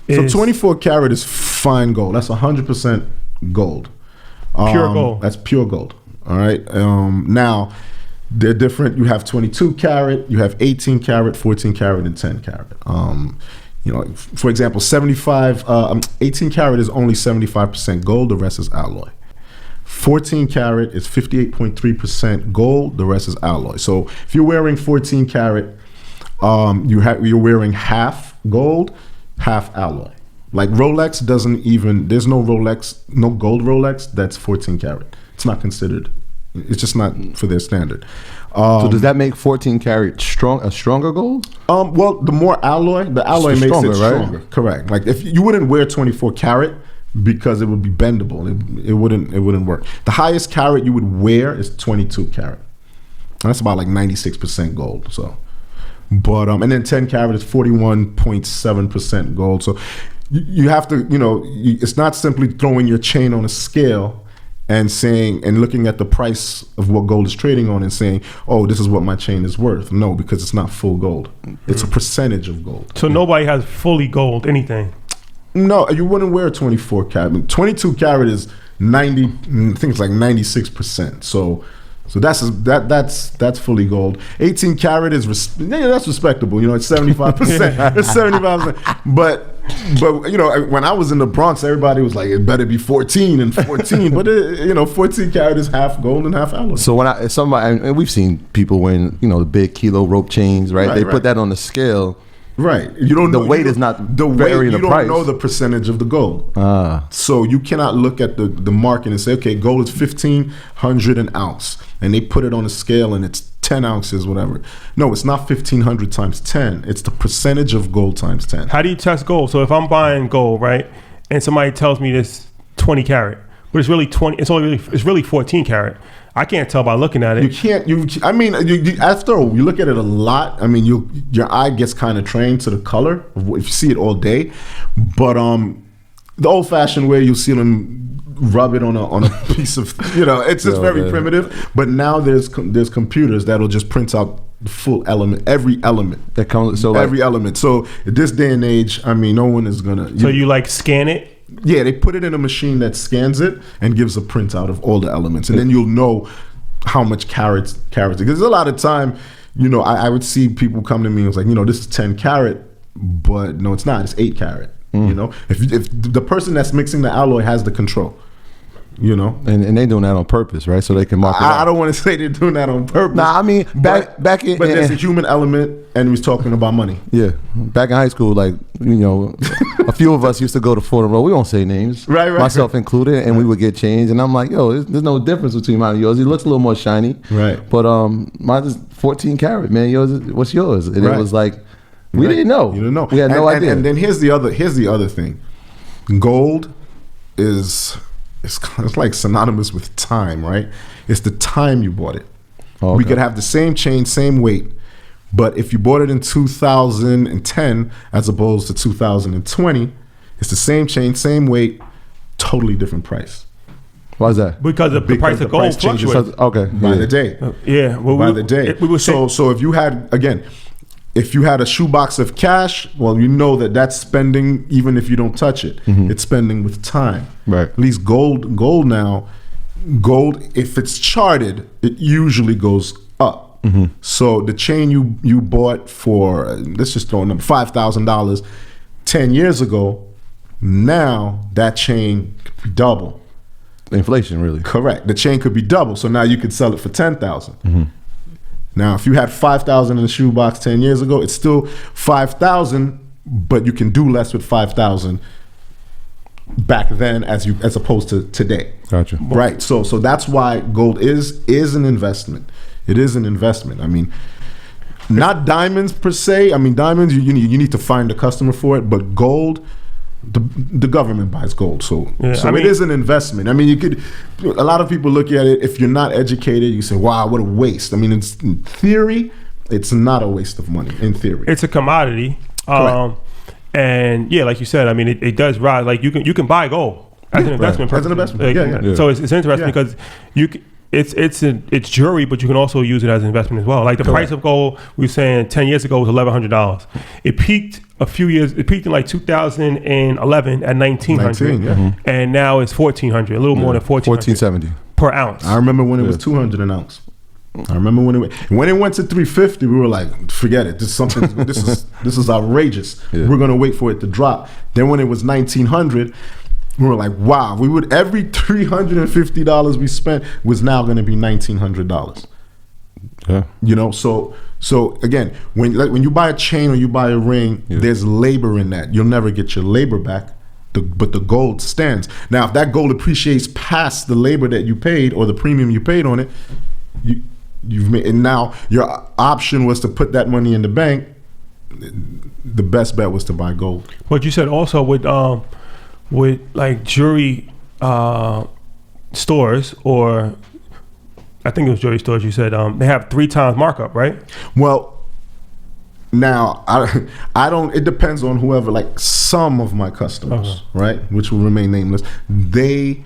is... So 24 karat is fine gold. That's 100% gold. Pure gold. That's pure gold. All right. Now, they're different. You have 22 karat, you have 18 karat, 14 karat, and 10 karat. For example, 18 karat is only 75% gold. The rest is alloy. 14 karat is 58.3% gold. The rest is alloy. So if you're wearing 14 karat, you're wearing half gold, half alloy. Like Rolex there's no Rolex, no gold Rolex that's 14 karat. It's not considered It's just not for their standard. So does that make 14 karat a stronger gold? Well, the more alloy, the alloy It's makes stronger, it right? stronger. Correct. Like if you wouldn't wear 24 karat because it would be bendable. It wouldn't work. The highest karat you would wear is 22 karat. And that's about like 96% gold. So, but and then 10 karat is 41.7% gold. So you have to, it's not simply throwing your chain on a scale and saying and looking at the price of what gold is trading on and saying, oh, this is what my chain is worth. No, because it's not full gold. It's a percentage of gold. So nobody has fully gold anything. No, you wouldn't wear 24 karat. 22 karat is 90. I think it's like 96%. So that's fully gold. 18 karat is that's respectable. It's 75%. It's 75%. But when I was in the Bronx, everybody was like, it better be 14 and 14. But 14 karat is half gold and half alloy. So and we've seen people wearing the big kilo rope chains, right? They put that on the scale. Right. You don't know the weight is not the varying the price. You don't know the percentage of the gold. So you cannot look at the market and say, okay, gold is 1,500 an ounce. And they put it on a scale and it's 10 ounces, whatever. No, it's not 1,500 times 10. It's the percentage of gold times 10. How do you test gold? So if I'm buying gold, right, and somebody tells me this 20 karat, but it's really 20, it's really 14 karat. I can't tell by looking at it. You can't. After you look at it a lot. I mean, your eye gets kind of trained to the color if you see it all day. But the old-fashioned way, you see them rub it on a piece of. It's just very primitive. But now there's computers that'll just print out the full element, every element that comes. So every element. So at this day and age, no one is gonna. So you scan it. Yeah, they put it in a machine that scans it and gives a printout of all the elements, and then you'll know how much carats. Because a lot of time, I would see people come to me and was like, this is 10 karat, but no, it's not. It's 8 karat. If the person that's mixing the alloy has the control. And they doing that on purpose, right? So they can mark it up. I don't want to say they're doing that on purpose. Nah, I mean back in. But there's a human element, and he's talking about money. Yeah, back in high school, a few of us used to go to Fordham Road. We won't say names, right, myself included, and we would get changed. And I'm like, yo, there's no difference between mine and yours. It looks a little more shiny, right? But mine is 14 karat, man. Yours, what's yours? And it was like, we didn't know. You didn't know. We had no idea. And then here's the other thing. Gold is. It's like synonymous with time, right? It's the time you bought it. Oh, okay. We could have the same chain, same weight, but if you bought it in 2010 as opposed to 2020, it's the same chain, same weight, totally different price. Why is that? Because the price of gold changes fluctuates. by the day. By the day. So if you had, again, if you had a shoebox of cash, well, you know that's spending even if you don't touch it. Mm-hmm. It's spending with time. Right. At least gold now, if it's charted, it usually goes up. Mm-hmm. So the chain you bought for, let's just throw a number, $5,000 10 years ago, now that chain could be double. Inflation, really. Correct. The chain could be double. So now you could sell it for $10,000. Mm-hmm. Now, if you had $5,000 in the shoebox 10 years ago, it's still $5,000, but you can do less with $5,000 back then as opposed to today. Gotcha. Right. So that's why gold is an investment. It is an investment. I mean, not diamonds per se. I mean, diamonds you need to find a customer for it, but gold. The government buys gold, so it is an investment. I mean, a lot of people look at it. If you're not educated, you say, "Wow, what a waste." I mean, in theory, it's not a waste of money. In theory, it's a commodity, and like you said, I mean, it does rise. Like you can buy gold as an investment. As an investment, So it's interesting because it's jewelry, but you can also use it as an investment as well. Like the price of gold, we were saying 10 years ago was $1,100. It peaked It peaked in like 2011 at 1,900, and now it's 1,400, a little more than 1,470 per ounce. I remember when it was 200 an ounce. I remember when it went to 350, we were like, forget it. This is outrageous. Yeah. We're gonna wait for it to drop. Then when it was 1,900. We were like, wow, every $350 we spent was now going to be $1,900. Yeah. So again, when you buy a chain or you buy a ring, there's labor in that. You'll never get your labor back. but the gold stands. Now, if that gold appreciates past the labor that you paid or the premium you paid on it, you've made, and now your option was to put that money in the bank. The best bet was to buy gold. But you said also with like jewelry stores, or I think it was jewelry stores. You said they have 3 times markup, right? Well, now I don't. It depends on whoever. Like some of my customers, right, which will remain nameless, they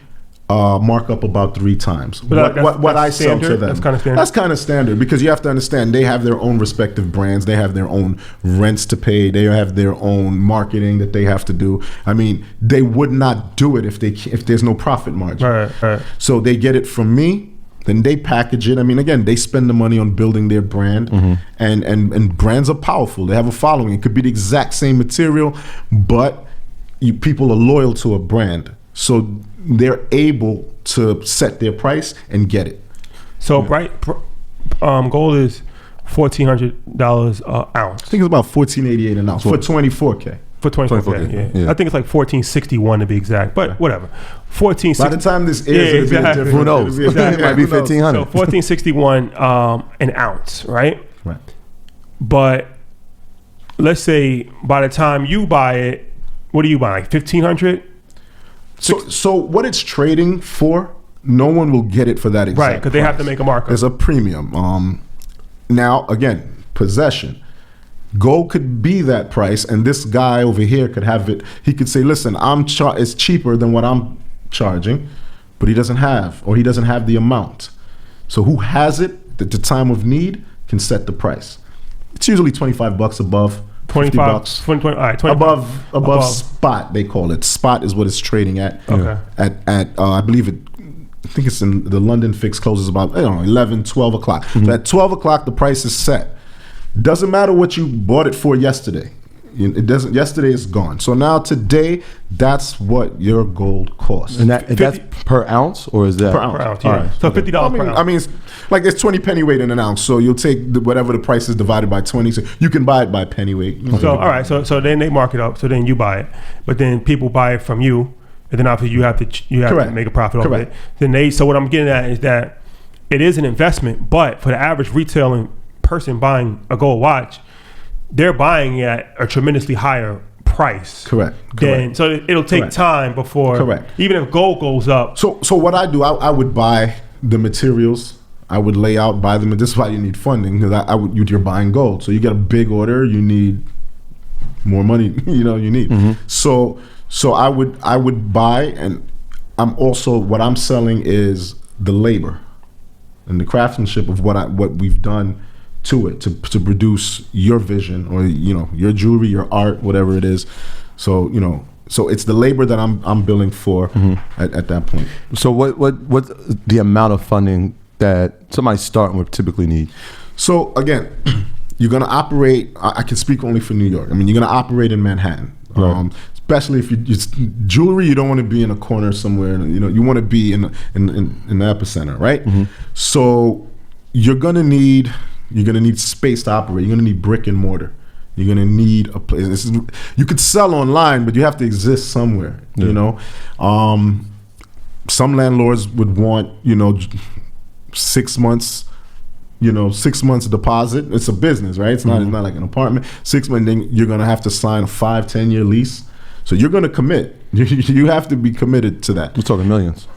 mark up about 3 times. But what I sell to them. That's kind of standard. That's kind of standard because you have to understand they have their own respective brands. They have their own rents to pay. They have their own marketing that they have to do. I mean, they would not do it if there's no profit margin. Right. So they get it from me. Then they package it. I mean, again, they spend the money on building their brand, and brands are powerful. They have a following. It could be the exact same material, but people are loyal to a brand, so they're able to set their price and get it. So gold is $1,400 an ounce. I think it's about $14.88 an ounce for 24K. For 24K, yeah. I think it's like $14.61 to be exact, but whatever. $14.60. By the time this airs, Yeah, exactly. it'll be Who knows? different. It might be Who knows? $1,500. So $14.61 an ounce, right? Right. But let's say by the time you buy it, what do you buy? Like $1,500? So what it's trading for, no one will get it for that exact Right, because they have to price. make a markup. There's a premium. Now, again, possession. Gold could be that price, and this guy over here could have it. He could say, "Listen, it's cheaper than what I'm charging," but he doesn't have the amount. So who has it at the time of need can set the price. It's usually $25 above. 25 $50. 20, all right, 25 above spot, they call it. Spot is what it's trading at. Okay. At I believe it. I think it's in the London fix closes about 11, 12 o'clock. So at 12 o'clock, the price is set. Doesn't matter what you bought it for yesterday. It doesn't. Yesterday is gone. So now today, that's what your gold costs. And that's per ounce, or is that Per ounce. per ounce, All yeah. right. So $50 per ounce. I mean, it's like there's 20 pennyweight in an ounce. So you'll take whatever the price is divided by 20. So you can buy it by pennyweight. So all right, so then they mark it up. So then you buy it, but then people buy it from you, and then obviously you have to Correct. make a profit off Correct. it. Then so what I'm getting at is that it is an investment, but for the average retailing person buying a gold watch, they're buying at a tremendously higher price. Correct. So it'll take Correct. time before. Correct. Even if gold goes up. So what I do, I would buy the materials. I would lay out, buy them. And this is why you need funding, because you're buying gold. So you get a big order, you need more money. You need. So I would buy, and what I'm selling is the labor and the craftsmanship of what we've done to it to produce your vision, or your jewelry, your art, whatever it is. So it's the labor that I'm billing for at that point. So what's the amount of funding that somebody starting would typically need? So again, you're gonna operate. I can speak only for New York. I mean, you're gonna operate in Manhattan, Right. especially if it's jewelry. You don't want to be in a corner somewhere. You want to be in the epicenter, right? So you're gonna need space to operate. You're gonna need brick and mortar. You're gonna need a place. You could sell online, but you have to exist somewhere. Yeah. Some landlords would want 6 months. 6 months deposit. It's a business, right? It's not like an apartment. 6 months, then you're gonna have to sign a 5-10 year lease. So you're gonna commit. You have to be committed to that. We're talking millions.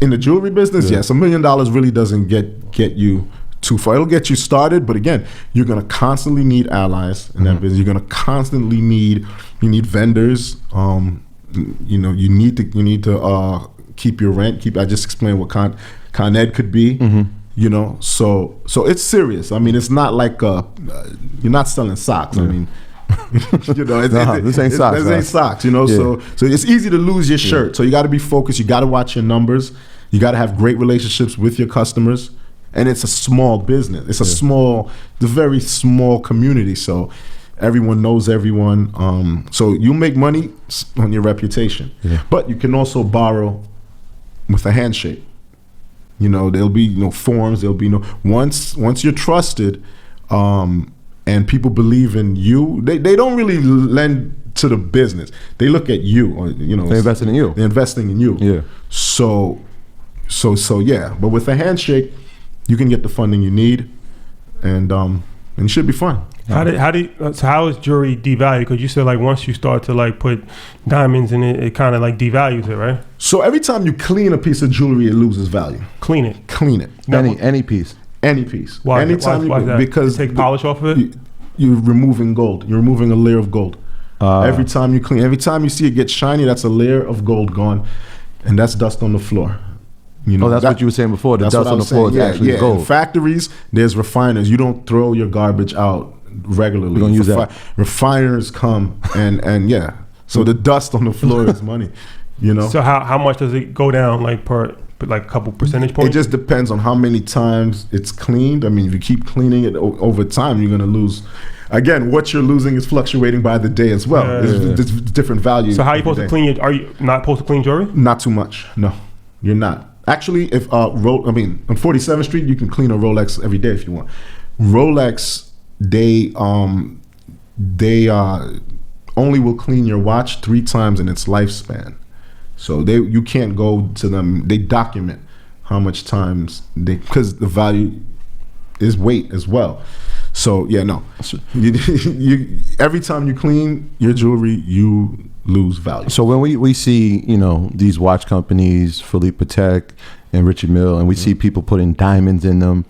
In the jewelry business, Yeah. yes, $1 million really doesn't get you too far. It'll get you started, but again, you're gonna constantly need allies in that business. You're gonna constantly need vendors. You need to keep your rent. I just explained what Con Ed could be. So it's serious. I mean, it's not like you're not selling socks. I mean, this ain't socks. This ain't socks. So it's easy to lose your shirt. So you got to be focused. You got to watch your numbers. You got to have great relationships with your customers. And it's a small business. It's a very small community. So everyone knows everyone. So you make money on your reputation. Yeah. But you can also borrow with a handshake. There'll be forms. There'll be once you're trusted, and people believe in you. They don't really lend to the business. They look at you, or They're investing in you. They're investing in you. Yeah. So yeah. But with a handshake, you can get the funding you need, and it should be fun. How is jewelry devalued? Because you said like once you start to like put diamonds in it, it kind of like devalues it, right? So every time you clean a piece of jewelry, it loses value. Clean it. Clean it. Any piece. Any piece. Why? Anytime Why is that? because You take polish off of it. You're removing gold. You're removing a layer of gold. Every time you clean, every time you see it get shiny, that's a layer of gold gone, and that's dust on the floor. That's what you were saying before. The dust on the floor is actually gold. In factories, there's refiners. You don't throw your garbage out regularly. We don't use that. Refiners come and yeah. So the dust on the floor is money. So how much does it go down like per like a couple percentage points? It just depends on how many times it's cleaned. I mean, if you keep cleaning it over time, you're going to lose. Again, what you're losing is fluctuating by the day as well. There's different values. So how are you supposed to clean are you not supposed to clean jewelry? Not too much. No, you're not. Actually, if on 47th Street, you can clean a Rolex every day if you want. Rolex, they only will clean your watch 3 times in its lifespan. So you can't go to them. They document how much times because the value is weight as well. So yeah, no. You every time you clean your jewelry, you lose value. So when we see these watch companies, Philippe Patek and Richard Mille, and we see people putting diamonds in them,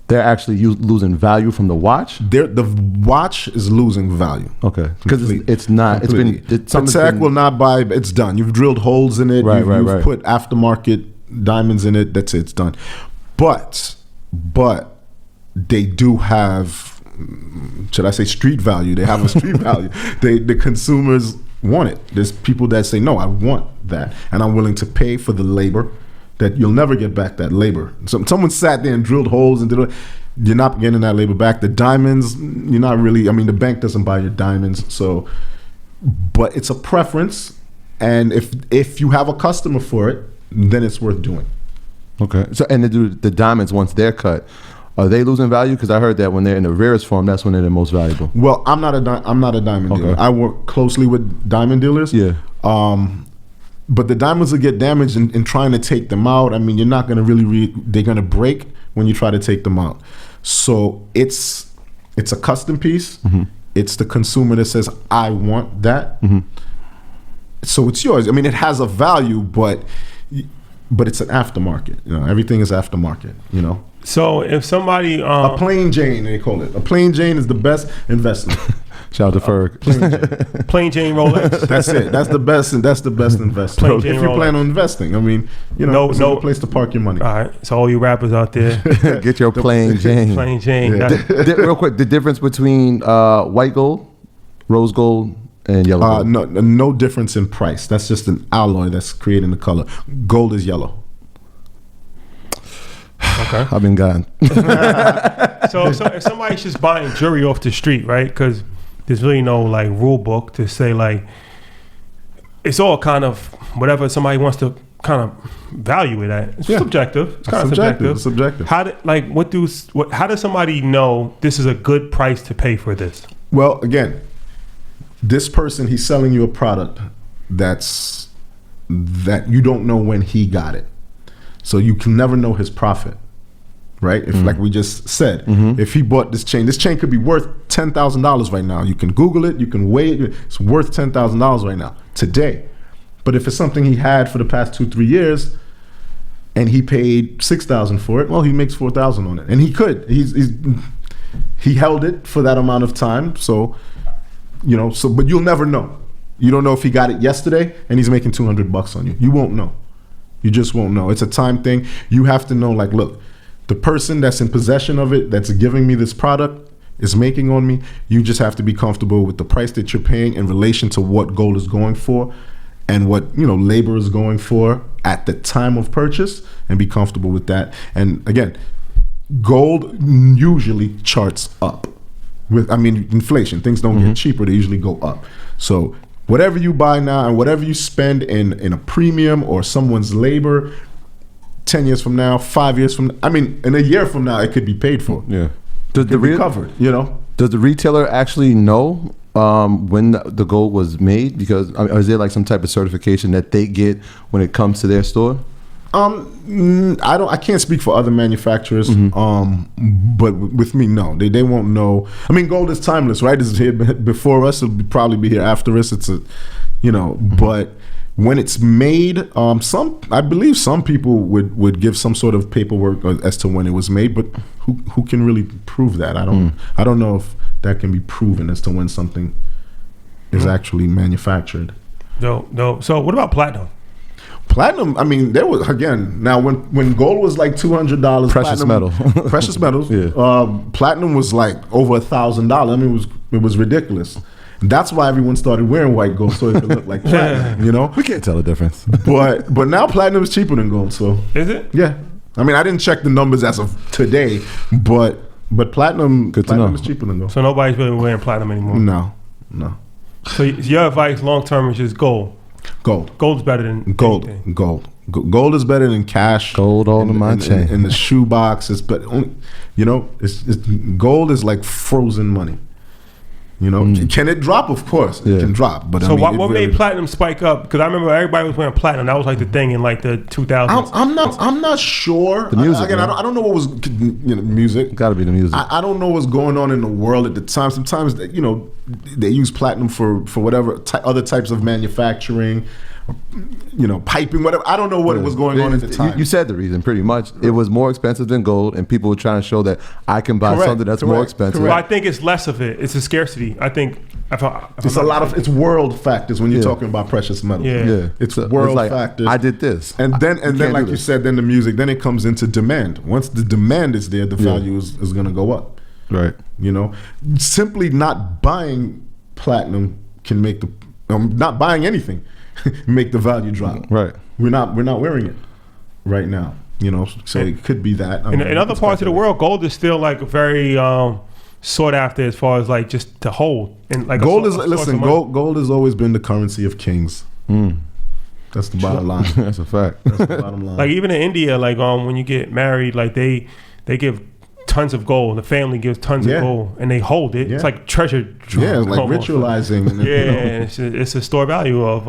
they're actually losing value from the watch. The watch is losing value. Okay, because it's not. Patek will not buy. It's done. You've drilled holes in it. You've put aftermarket diamonds in it. That's it. It's done. But they do have, should I say, street value? They have a street value. The consumers want it. There's people that say, no, I want that, and I'm willing to pay for the labor. That you'll never get back that labor. So someone sat there and drilled holes and did it. You're not getting that labor back. The diamonds, you're not really. I mean, the bank doesn't buy your diamonds. So, but it's a preference, and if you have a customer for it, then it's worth doing. Okay. So and the diamonds once they're cut, are they losing value? Because I heard that when they're in the rarest form, that's when they're the most valuable. Well, I'm not a diamond dealer. I work closely with diamond dealers. Yeah. But the diamonds will get damaged in trying to take them out. I mean, you're not going to really they're going to break when you try to take them out. So it's a custom piece. Mm-hmm. It's the consumer that says, I want that. Mm-hmm. So it's yours. I mean, it has a value, but it's an aftermarket. Everything is aftermarket, So if somebody a plain Jane, they call it. A plain Jane is the best investment. Shout out to Ferg. Plain Jane Rolex. That's it. That's the best investment. Plain Jane if you Rolex. plan on investing, I mean, it's a good place to park your money. All right. So all you rappers out there, get your plain Jane. Plain Jane. Yeah. Real quick, the difference between white gold, rose gold, and yellow gold. No difference in price. That's just an alloy that's creating the color. Gold is yellow. Okay. I've been gone. So if somebody's just buying jewelry off the street, right? Because there's really no like rule book to say like it's all kind of whatever somebody wants to kind of value it at. It's subjective. It's kind of subjective. It's subjective. How does somebody know this is a good price to pay for this? Well, again, this person, he's selling you a product that you don't know when he got it. So you can never know his profit, right? If like we just said, if he bought this chain could be worth $10,000 right now. You can Google it, you can weigh it. It's worth $10,000 right now, today. But if it's something he had for the past 2-3 years and he paid $6,000 for it, well, he makes $4,000 on it. And he could. He held it for that amount of time. So, but you'll never know. You don't know if he got it yesterday and he's making $200 on you. You won't know. You just won't know. It's a time thing. You have to know, like, look, the person that's in possession of it, that's giving me this product, is making on me. You just have to be comfortable with the price that you're paying in relation to what gold is going for and what, labor is going for at the time of purchase, and be comfortable with that. And again, gold usually charts up. With inflation. Things don't get cheaper. They usually go up. So whatever you buy now and whatever you spend in a premium or someone's labor, 10 years from now, 5 years from now, in a year from now, it could be paid for. Yeah. Does the covered, Does the retailer actually know when the gold was made? Because is there like some type of certification that they get when it comes to their store? I can't speak for other manufacturers. But with me, no, they won't know. I mean, gold is timeless, right? It's here before us. It'll probably be here after us. It's a, but when it's made, I believe some people would give some sort of paperwork as to when it was made, but who can really prove that? I don't know if that can be proven as to when something is actually manufactured. No. So what about platinum? Platinum, I mean, there was, again, now when gold was like $200, Precious metal. Precious metals. Yeah. Platinum was like over $1,000. I mean, it was ridiculous. That's why everyone started wearing white gold, so it could look like platinum. We can't tell the difference. But now platinum is cheaper than gold. So Is it? yeah, I mean, I didn't check the numbers as of today, but platinum is cheaper than gold. So nobody's really wearing platinum anymore. No. So your advice long term is just gold. Gold. Gold's better than Gold. anything. Gold is better than cash. Gold all in my chain. In the shoe box, but only, it's gold is like frozen money. Can it drop? Of course, it can drop. But So I mean, what made platinum spike up? Because I remember everybody was wearing platinum. That was like the thing in like the 2000s. I'm not sure. The music, Again, man. I don't know what was music. Got to be the music. I don't know what's going on in the world at the time. Sometimes they use platinum for whatever other types of manufacturing, piping, whatever. I don't know what was going on at the time. You said the reason, pretty much. It was more expensive than gold, and people were trying to show that I can buy something that's more expensive. Well, I think it's less of it. It's a scarcity. I think it's world factors when you're talking about precious metals. Yeah. It's So world like, factors. I did this. And then like do you this. said, then the music, then it comes into demand. Once the demand is there, the value is going to go up. Right. Simply not buying platinum can make not buying anything make the value drop. Right. We're not wearing it right now. So it could be that. In other parts of the world, gold is still like very sought after as far as like just to hold. And like gold has always been the currency of kings. That's the bottom line. That's a fact. That's the bottom line. Like even in India, like when you get married, like they give tons of gold. The family gives tons of gold, and they hold it. Yeah. It's like treasure. Yeah, it's like ritualizing. And it's a store value of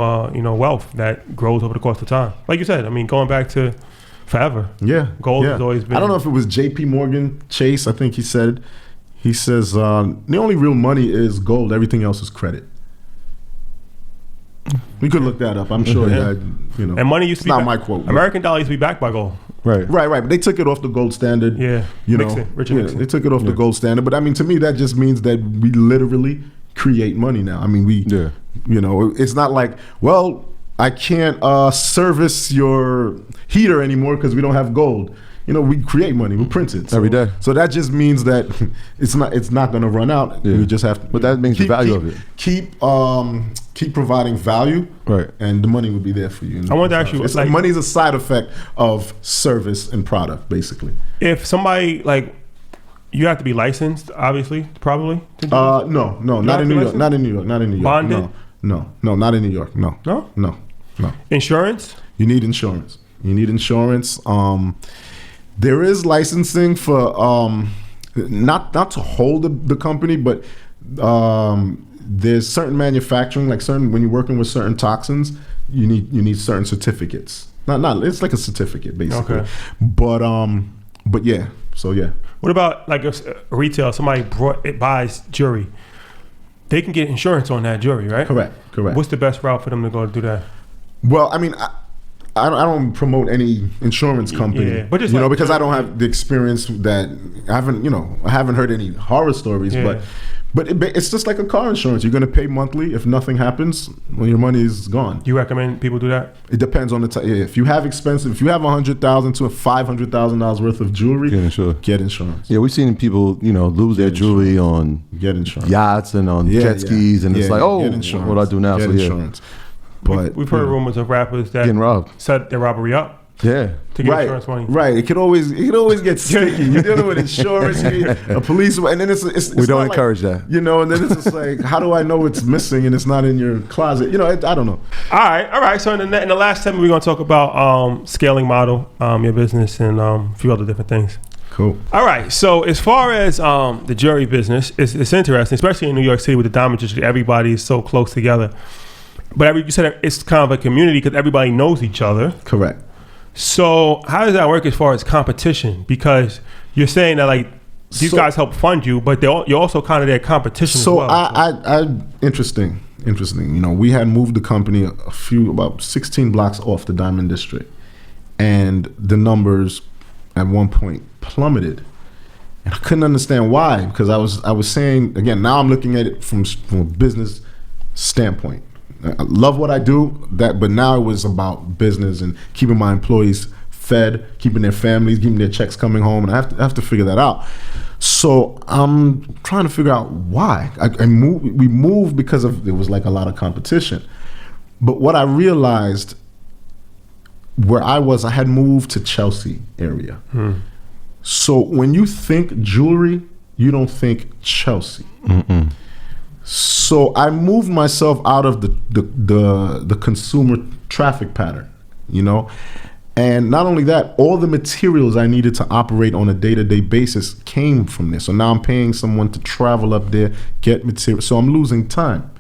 wealth that grows over the course of time. Like you said, I mean, going back to forever. Yeah, gold has always been. I don't know if it was J.P. Morgan Chase. I think he says the only real money is gold. Everything else is credit. We could look that up. I'm sure. And money used to be not my quote. American dollar used to be backed by gold. Right. But they took it off the gold standard. Yeah. Richard Nixon. They took it off the gold standard. But I mean, to me, that just means that we literally create money now. I mean, it's not like, well, I can't service your heater anymore because we don't have gold. We create money. We print it every day. So that just means that it's not going to run out. We just have to. But that means the value of it. Keep providing value, right? And the money will be there for you. I wanted to ask you, money is a side effect of service and product, basically. If somebody you have to be licensed, obviously, probably. No, not in New York. Not in New York. Bonded? No, not in New York. No. Insurance? You need insurance. There is licensing for not to hold the company, but there's certain manufacturing, like when you're working with certain toxins, you need certain certificates. Not it's like a certificate basically. Okay. But yeah. So yeah. What about like a retail? Somebody buys jewelry. They can get insurance on that jewelry, right? Correct. What's the best route for them to go do that? Well, I mean, I don't promote any insurance company, but just because I don't have the experience that I haven't heard any horror stories, but it's just like a car insurance. You're going to pay monthly. If nothing happens, when your money is gone. You recommend people do that? It depends on the time. If you have $100,000 to $500,000 worth of jewelry, get insurance. Yeah, we've seen people, lose their jewelry on yachts and on jet skis, and it's like, what do I do now? Get insurance. But we've heard rumors of rappers that getting robbed. Set their robbery up. Yeah. To get insurance money. Right. It could always get sticky. You're dealing with insurance, a police, and then it's we don't encourage that. And then it's just like, how do I know it's missing and it's not in your closet? I don't know. All right. So in the last segment, we're going to talk about scaling model, your business, and a few other different things. Cool. All right. So as far as the jewelry business, it's interesting, especially in New York City with the diamond industry. Everybody is so close together. But you said it's kind of a community because everybody knows each other. Correct. So how does that work as far as competition? Because you're saying that like these guys help fund you, but you're also kind of their competition as well. I interesting. You know, we had moved the company about 16 blocks off the Diamond District, and the numbers at one point plummeted, and I couldn't understand why. Because I was saying again, now I'm looking at it from a business standpoint. I love what I do, but now it was about business and keeping my employees fed, keeping their families, keeping their checks coming home, and I have to figure that out. So I'm trying to figure out why. We moved because there was like a lot of competition. But what I realized where I had moved to Chelsea area. So when you think jewelry, you don't think Chelsea. Mm-mm. So I moved myself out of the consumer traffic pattern, you know? And not only that, all the materials I needed to operate on a day-to-day basis came from there. So now I'm paying someone to travel up there, get material. So I'm losing time,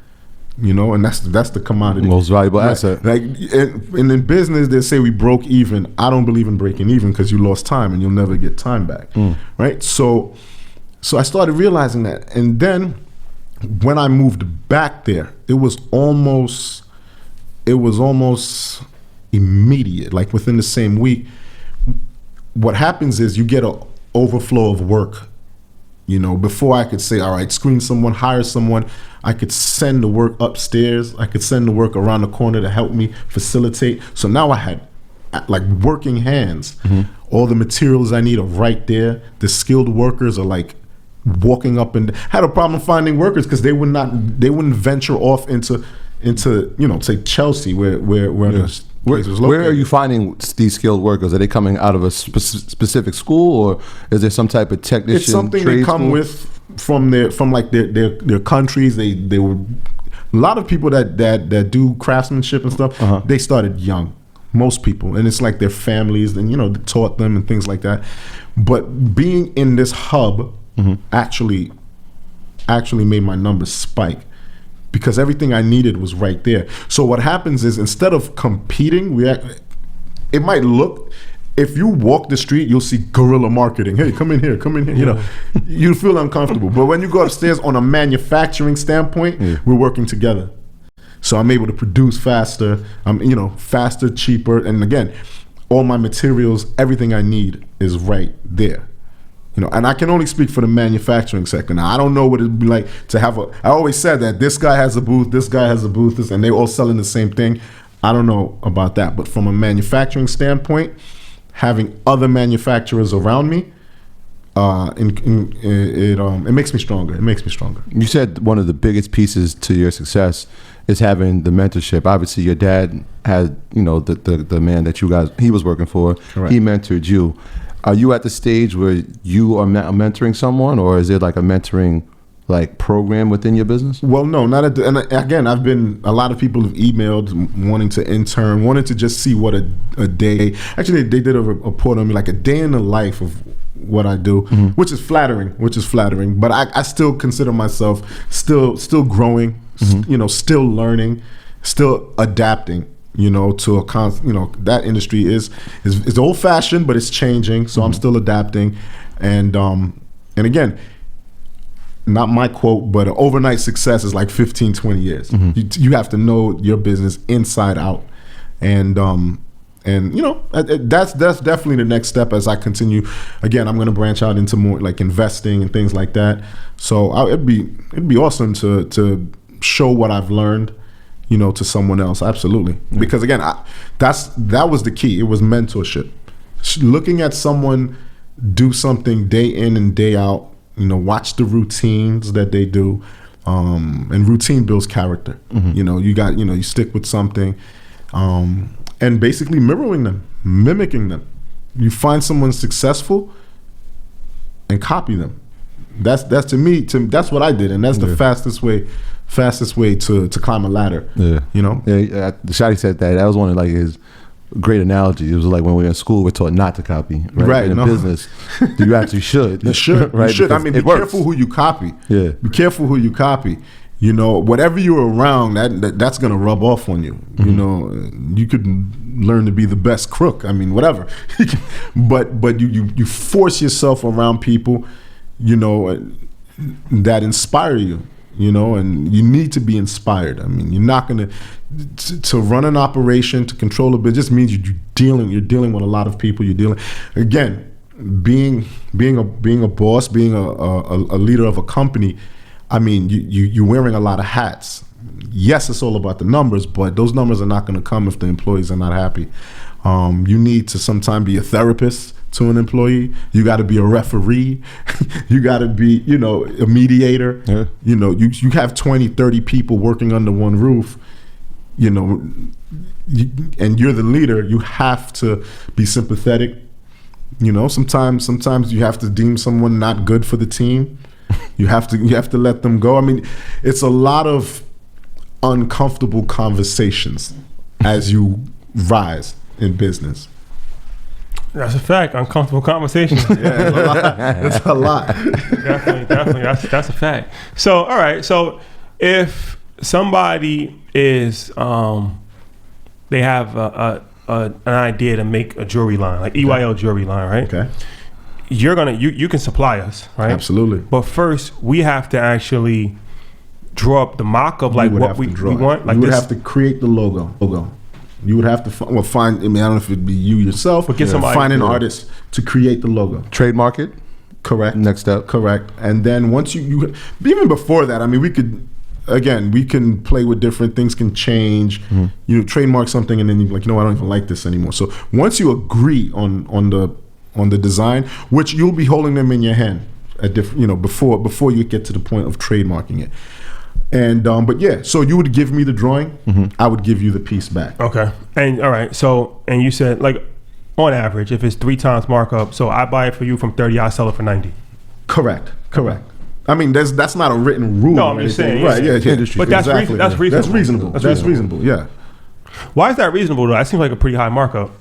you know, and that's the commodity. Most valuable asset. Like, and in business, they say we broke even. I don't believe in breaking even because you lost time and you'll never get time back, right? So I started realizing that. And then when I moved back there, it was almost immediate, like within the same week. What happens is you get an overflow of work. You know, before I could say, all right, screen someone, hire someone, I could send the work upstairs. I could send the work around the corner to help me facilitate. So now I had like working hands. All the materials I need are right there. The skilled workers are like walking up and had a problem finding workers because they wouldn't venture off into you know, say Chelsea where Where are you finding these skilled workers? Are they coming out of a specific school, or is there some type of technician? It's something they come with from their countries. They were a lot of people that do craftsmanship and stuff. They started young, most people, and it's like their families and, you know, taught them and things like that. But being in this hub actually made my numbers spike, because everything I needed was right there. So what happens is, instead of competing, it might look, if you walk the street, you'll see guerrilla marketing. Hey, come in here. You know, you feel uncomfortable. But when you go upstairs on a manufacturing standpoint, we're working together. So I'm able to produce faster. Faster, cheaper, and again, all my materials, everything I need is right there. You know, and I can only speak for the manufacturing sector. Now, I don't know what it'd be like to have I always said that this guy has a booth, this guy has a booth, and they're all selling the same thing. I don't know about that. But from a manufacturing standpoint, having other manufacturers around me, it makes me stronger. It makes me stronger. You said one of the biggest pieces to your success is having the mentorship. Obviously, your dad had, you know, the man that he was working for. Correct. He mentored you. Are you at the stage where you are mentoring someone, or is it like a mentoring like program within your business? Well, no, not at and again, a lot of people have emailed wanting to intern, wanting to just see what a day. Actually, they did a report on me, like a day in the life of what I do, which is flattering. But I still consider myself still growing, you know, still learning, still adapting. You know, to that industry is old fashioned, but it's changing. So I'm still adapting, and again, not my quote, but an overnight success is like 15, 20 years. You have to know your business inside out, and you know, that's definitely the next step as I continue. Again, I'm going to branch out into more like investing and things like that. So it'd be awesome to show what I've learned, you know, to someone else. Absolutely. Because again, that was the key. It was mentorship. Looking at someone do something day in and day out, you know, watch the routines that they do. And routine builds character. You know, you stick with something, and basically mirroring them, mimicking them. You find someone successful and copy them. That's to me, that's what I did, and that's the fastest way to climb a ladder. Yeah, you know. Yeah, Shadi said that was one of like his great analogy. It was like when we were in school, we're taught not to copy. Right. In business, you actually should. You should. Right. You should. I Because mean, it be works. careful who you copy. Yeah. Be careful who you copy. You know, whatever you're around, that's gonna rub off on you. You know, you could learn to be the best crook. I mean, whatever. but you force yourself around people, you know, that inspire you. You know, and you need to be inspired. I mean, you're not gonna to run an operation, to control a business. Just means you're dealing with a lot of people. You're dealing again, being a boss, being a leader of a company. I mean, you're wearing a lot of hats. Yes, it's all about the numbers, but those numbers are not going to come if the employees are not happy. You need to sometimes be a therapist to an employee. You got to be a referee. You got to be, you know, a mediator. Yeah. You know, you have 20, 30 people working under one roof, you know, and you're the leader. You have to be sympathetic. You know, sometimes you have to deem someone not good for the team. You have to let them go. I mean, it's a lot of uncomfortable conversations as you rise in business. That's a fact. Uncomfortable conversations. Yeah, it's a lot. Definitely. That's a fact. So, all right. So, if somebody is, they have an idea to make a jewelry line, like EYL jewelry line, right? Okay. You can supply us, right? Absolutely. But first, we have to actually draw up the mock of like what we want. Like you would have to create the logo. You would have to find. I mean, I don't know if it'd be you yourself, but get somebody find an artist to create the logo. Trademark it. Correct. Next step. Correct. And then once you even before that, I mean, we can play with different things, can change. Mm-hmm. You trademark something, and then you're like, you know, I don't even like this anymore. So once you agree on the design, which you'll be holding them in your hand at before you get to the point of trademarking it. And but yeah, so you would give me the drawing, I would give you the piece back. Okay. And all right. So and you said like on average, if it's 3 times markup, so I buy it for you from 30, I sell it for 90. Correct. I mean, that's not a written rule. No, I'm just saying. Right? Yeah. Industry. But that's reasonable. That's reasonable. Yeah. Why is that reasonable though? That seems like a pretty high markup.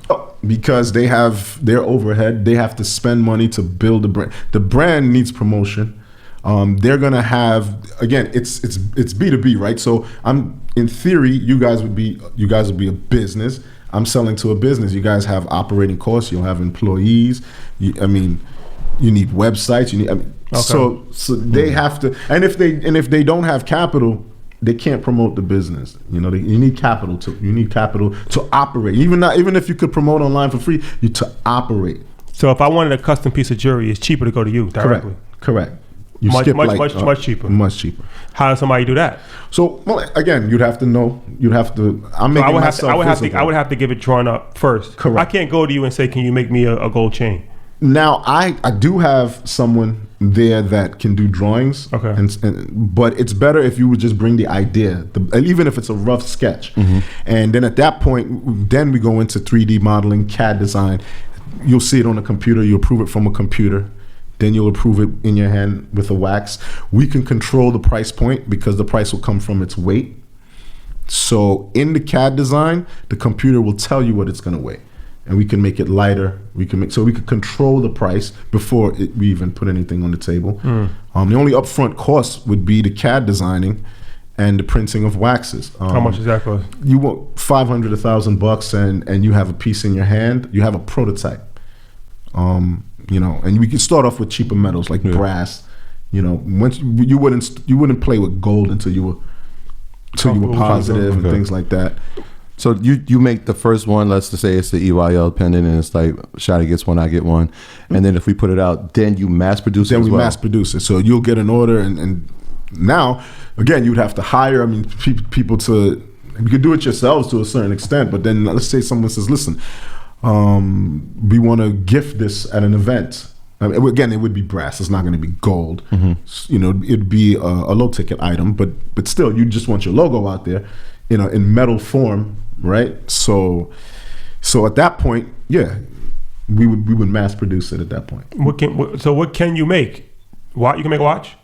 Because they have their overhead, they have to spend money to build the brand. The brand needs promotion. They're gonna have, again, it's B2B, right? So in theory, you guys would be a business. I'm selling to a business. You guys have operating costs. You'll have employees. You need websites. Okay. So they have to, and if they don't have capital, they can't promote the business. You know, you need capital to operate. Even if you could promote online for free, to operate. So if I wanted a custom piece of jewelry, it's cheaper to go to you directly. Correct. You much skip much cheaper. Much cheaper. How does somebody do that? So again, you'd have to know. I would have to give it drawn up first. Correct. I can't go to you and say, "Can you make me a gold chain?" Now I do have someone there that can do drawings. Okay. But it's better if you would just bring the idea, even if it's a rough sketch, and then at that point, then we go into 3D modeling, CAD design. You'll see it on a computer. You approve it from a computer. Then you'll approve it in your hand with a wax. We can control the price point because the price will come from its weight. So in the CAD design, the computer will tell you what it's going to weigh, and we can make it lighter. We can control the price before we even put anything on the table. The only upfront cost would be the CAD designing and the printing of waxes. How much does that cost? You want $500, $1,000, and you have a piece in your hand. You have a prototype. And we can start off with cheaper metals like brass. You know, once you wouldn't play with gold until you were positive and things like that. So you make the first one. Let's just say it's the EYL pendant, and it's like Shotty gets one, I get one, and then if we put it out, then you mass produce it. Then as we well. mass produce it. So you'll get an order, and now again you'd have to hire. I mean, people to. You could do it yourselves to a certain extent, but then let's say someone says, "Listen, we want to gift this at an event." I mean, again, it would be brass. It's not going to be gold. You know, it'd be a low ticket item, but still, you just want your logo out there, you know, in metal form, right? So at that point, yeah, we would mass produce it at that point. What can you make? You can make a watch?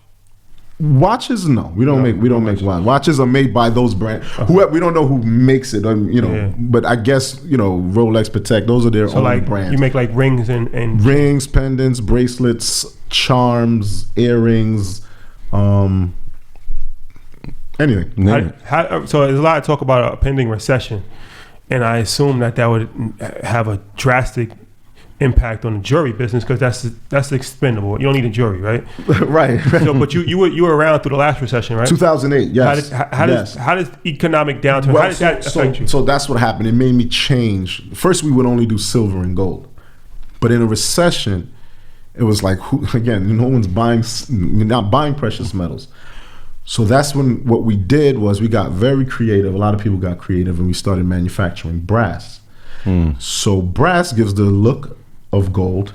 Watches, no, we don't make watches. Watches are made by those brands. Whoever, we don't know who makes it, but I guess Rolex, Patek, those are their own brands. You make like rings and rings, pendants, bracelets, charms, earrings, anything. So there's a lot of talk about a pending recession, and I assume that would have a drastic impact on the jewelry business because that's expendable. You don't need a jewelry, right? right. So, but you were around through the last recession, right? 2008. Yes. How does economic downturn? How does that affect you? So that's what happened. It made me change. First, we would only do silver and gold, but in a recession, it was like no one's buying. You're not buying precious metals. So that's when what we did was we got very creative. A lot of people got creative, and we started manufacturing brass. So brass gives the look of gold.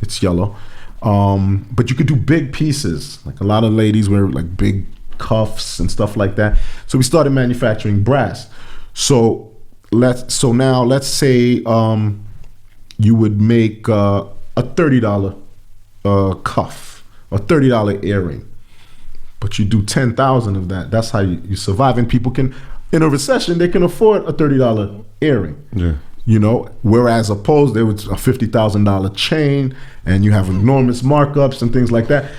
It's yellow, but you could do big pieces. Like a lot of ladies wear like big cuffs and stuff like that. So we started manufacturing brass. So let's say you would make a $30 cuff, a $30 earring, but you do 10,000 of that. That's how you survive. And people can, in a recession, they can afford a $30 earring. Yeah. Whereas opposed, there was a $50,000 chain, and you have enormous markups and things like that.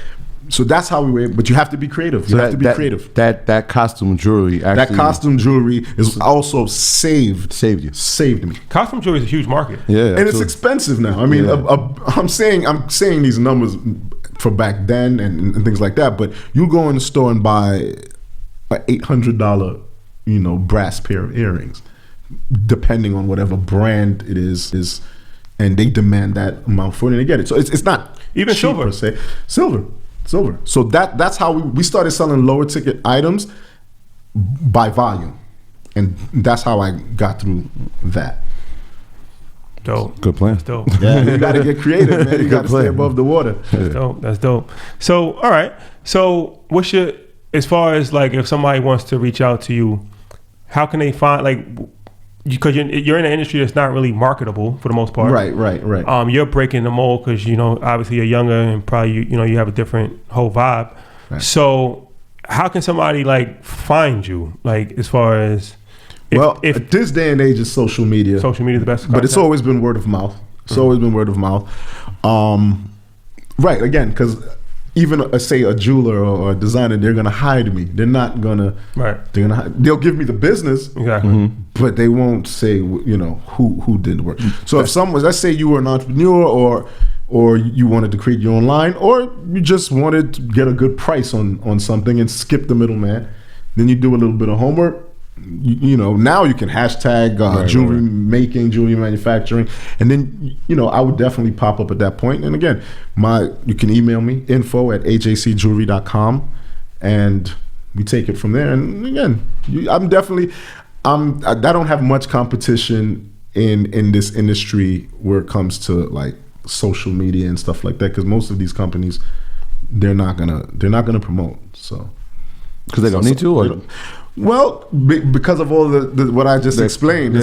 So that's how we were. But you have to be creative. You have to be creative. That costume jewelry actually. That costume jewelry is also saved me. Costume jewelry is a huge market. Yeah, and it's expensive now. I mean, I'm saying these numbers for back then and things like that. But you go in the store and buy an $800, brass pair of earrings, depending on whatever brand it is, and they demand that amount for it, and they get it. So it's not even cheap silver per se. Silver. So that's how we started selling lower ticket items by volume, and that's how I got through that. Dope. Good plan. That's dope. Yeah, you got to get creative, man. You got to stay above the water. That's dope. So all right. So what's your, as far as like if somebody wants to reach out to you, how can they find because you're in an industry that's not really marketable for the most part. Right. You're breaking the mold because obviously you're younger and probably you have a different whole vibe. Right. So how can somebody find you as far as if this day and age is social media. Social media is the best content. But it's always been word of mouth. Right, again, because even say a jeweler or a designer, they're gonna hide me. They're not gonna. Right. They'll give me the business. Exactly. But they won't say who did the work. So if let's say you were an entrepreneur or you wanted to create your own line, or you just wanted to get a good price on something and skip the middleman, then you do a little bit of homework. Now you can hashtag jewelry making, jewelry manufacturing, and then I would definitely pop up at that point. And again, you can email me info@ajcjewelry.com, and we take it from there. And again, I don't have much competition in this industry where it comes to social media and stuff like that, because most of these companies they're not gonna promote. So because they don't need to, or well, because of all the what I just explained,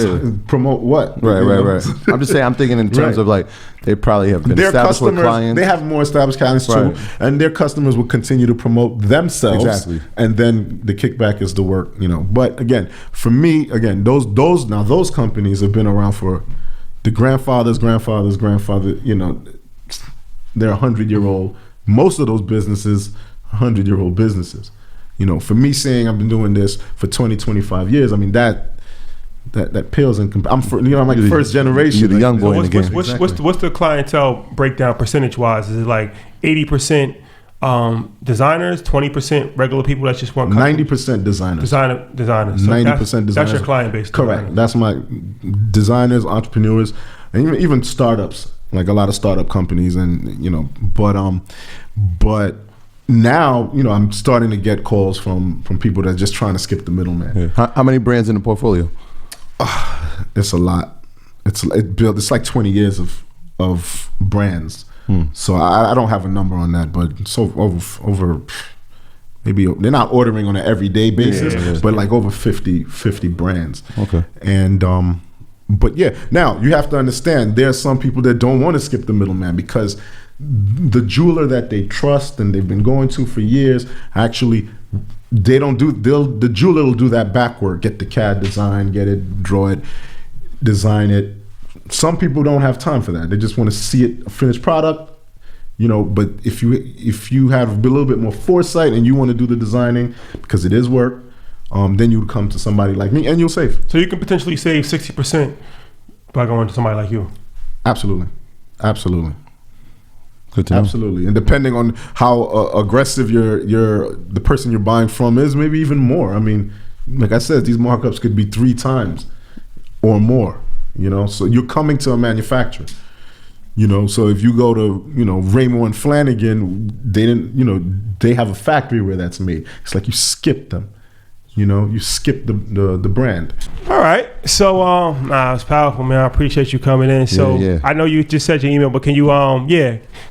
promote what? Right. I'm just saying, I'm thinking in terms of they probably have been their established with customers. clients. They have more established clients too, and their customers will continue to promote themselves. Exactly. And then the kickback is the work, But again, for me, those companies have been around for the grandfather. They're 100-year-old. Most of those businesses, 100-year-old businesses. For me saying I've been doing this for 20, 25 years, I mean that pales in comparison. I'm like first generation. You're the young boy in the game. What's the clientele breakdown percentage wise? Is it 80% designers, 20% regular people that just want 90% designers. Designers. So 90% designers. That's your client base. Correct. That's my designers, entrepreneurs, and even startups. Like a lot of startup companies, and but now, I'm starting to get calls from people that are just trying to skip the middleman. Yeah. How many brands in the portfolio? It's a lot. It's 20 years of brands. So I don't have a number on that, but so over maybe they're not ordering on an everyday basis, but over 50 brands. Okay. And but now you have to understand there are some people that don't want to skip the middleman because the jeweler that they trust and they've been going to for years, actually, the jeweler will do that back work, get the CAD design, get it, draw it, design it. Some people don't have time for that. They just want to see it, a finished product, but if you have a little bit more foresight and you want to do the designing, because it is work, then you would come to somebody like me and you'll save. So you can potentially save 60% by going to somebody like you. Absolutely. Good to know. Absolutely. And depending on how aggressive the person you're buying from is, maybe even more. I mean, like I said, these markups could be 3 times or more, so you're coming to a manufacturer. So if you go to, Ramo and Flanagan, they have a factory where that's made. It's like you skip them. You skip the brand. All right. So, it's powerful, man. I appreciate you coming in. So, Yeah. I know you just said your email, but can you,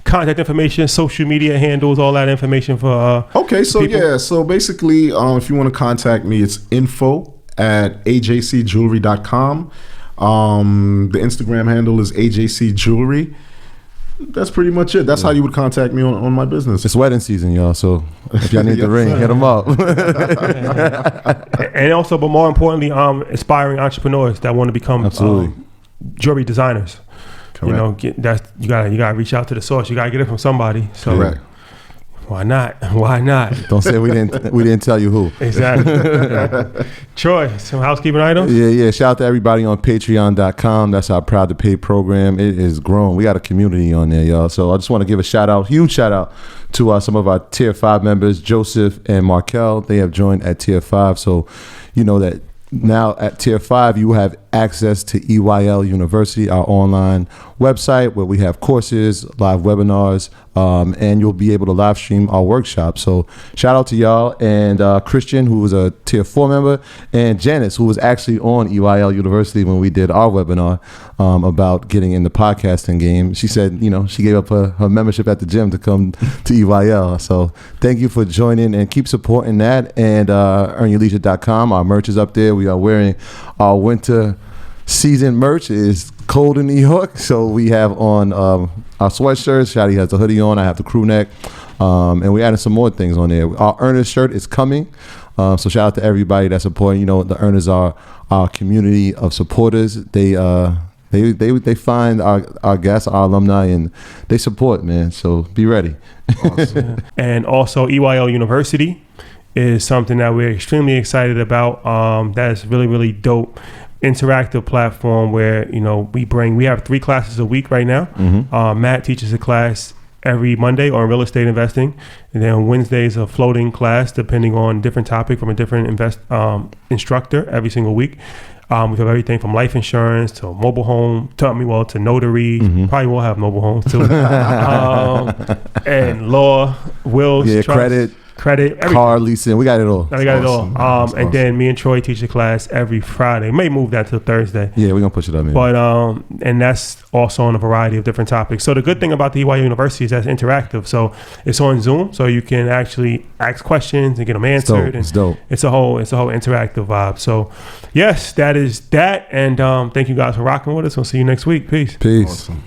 contact information, social media handles, all that information for Okay, so people? yeah. So basically, if you want to contact me, it's info@ajcjewelry.com. The Instagram handle is ajcjewelry. That's pretty much it. That's how you would contact me on my business. It's wedding season, y'all. So if y'all need the ring, hit them up. And also, but more importantly, aspiring entrepreneurs that want to become Absolutely. jewelry designers. Correct. You gotta reach out to the source. You gotta get it from somebody. So Correct. why not? Why not? Don't say we didn't tell you who. Exactly. Troy, some housekeeping items? Yeah. Shout out to everybody on patreon.com. That's our Proud to Pay program. It is grown. We got a community on there, y'all. So I just want to give a huge shout out to some of our Tier 5 members, Joseph and Markel. They have joined at Tier 5. So you know that now at Tier 5, you have access to EYL University, our online website where we have courses, live webinars, and you'll be able to live stream our workshop. So shout out to y'all, and Christian, who was a Tier 4 member, and Janice, who was actually on EYL University when we did our webinar about getting in the podcasting game. She said, she gave up her membership at the gym to come to EYL. So thank you for joining, and keep supporting that. And earnyourleisure.com, our merch is up there. We are wearing our winter season merch. Is cold in New York, so we have on our sweatshirts. Shadi has the hoodie on. I have the crew neck, and we added some more things on there. Our earners shirt is coming, so shout out to everybody that's supporting. The earners are our community of supporters. They find our guests, our alumni, and they support, man. So be ready. Awesome. And also EYL University is something that we're extremely excited about. That is really, really dope. Interactive platform where we have 3 classes a week right now. Matt teaches a class every Monday on real estate investing, and then Wednesdays a floating class depending on different topic from a different instructor every single week. We have everything from life insurance to mobile home, to notary. Probably will have mobile homes too, and law, wills, trust, credit, everything. Car leasing, we got it all. We got Awesome. it all. And then me and Troy teach a class every Friday. May move that to Thursday. Yeah, we're gonna push it up, man. But and that's also on a variety of different topics. So the good thing about the EYL University is that it's interactive. So it's on Zoom, so you can actually ask questions and get them answered. It's dope. It's a whole interactive vibe. So yes, that is that. And thank you guys for rocking with us. We'll see you next week. Peace. Peace. Awesome.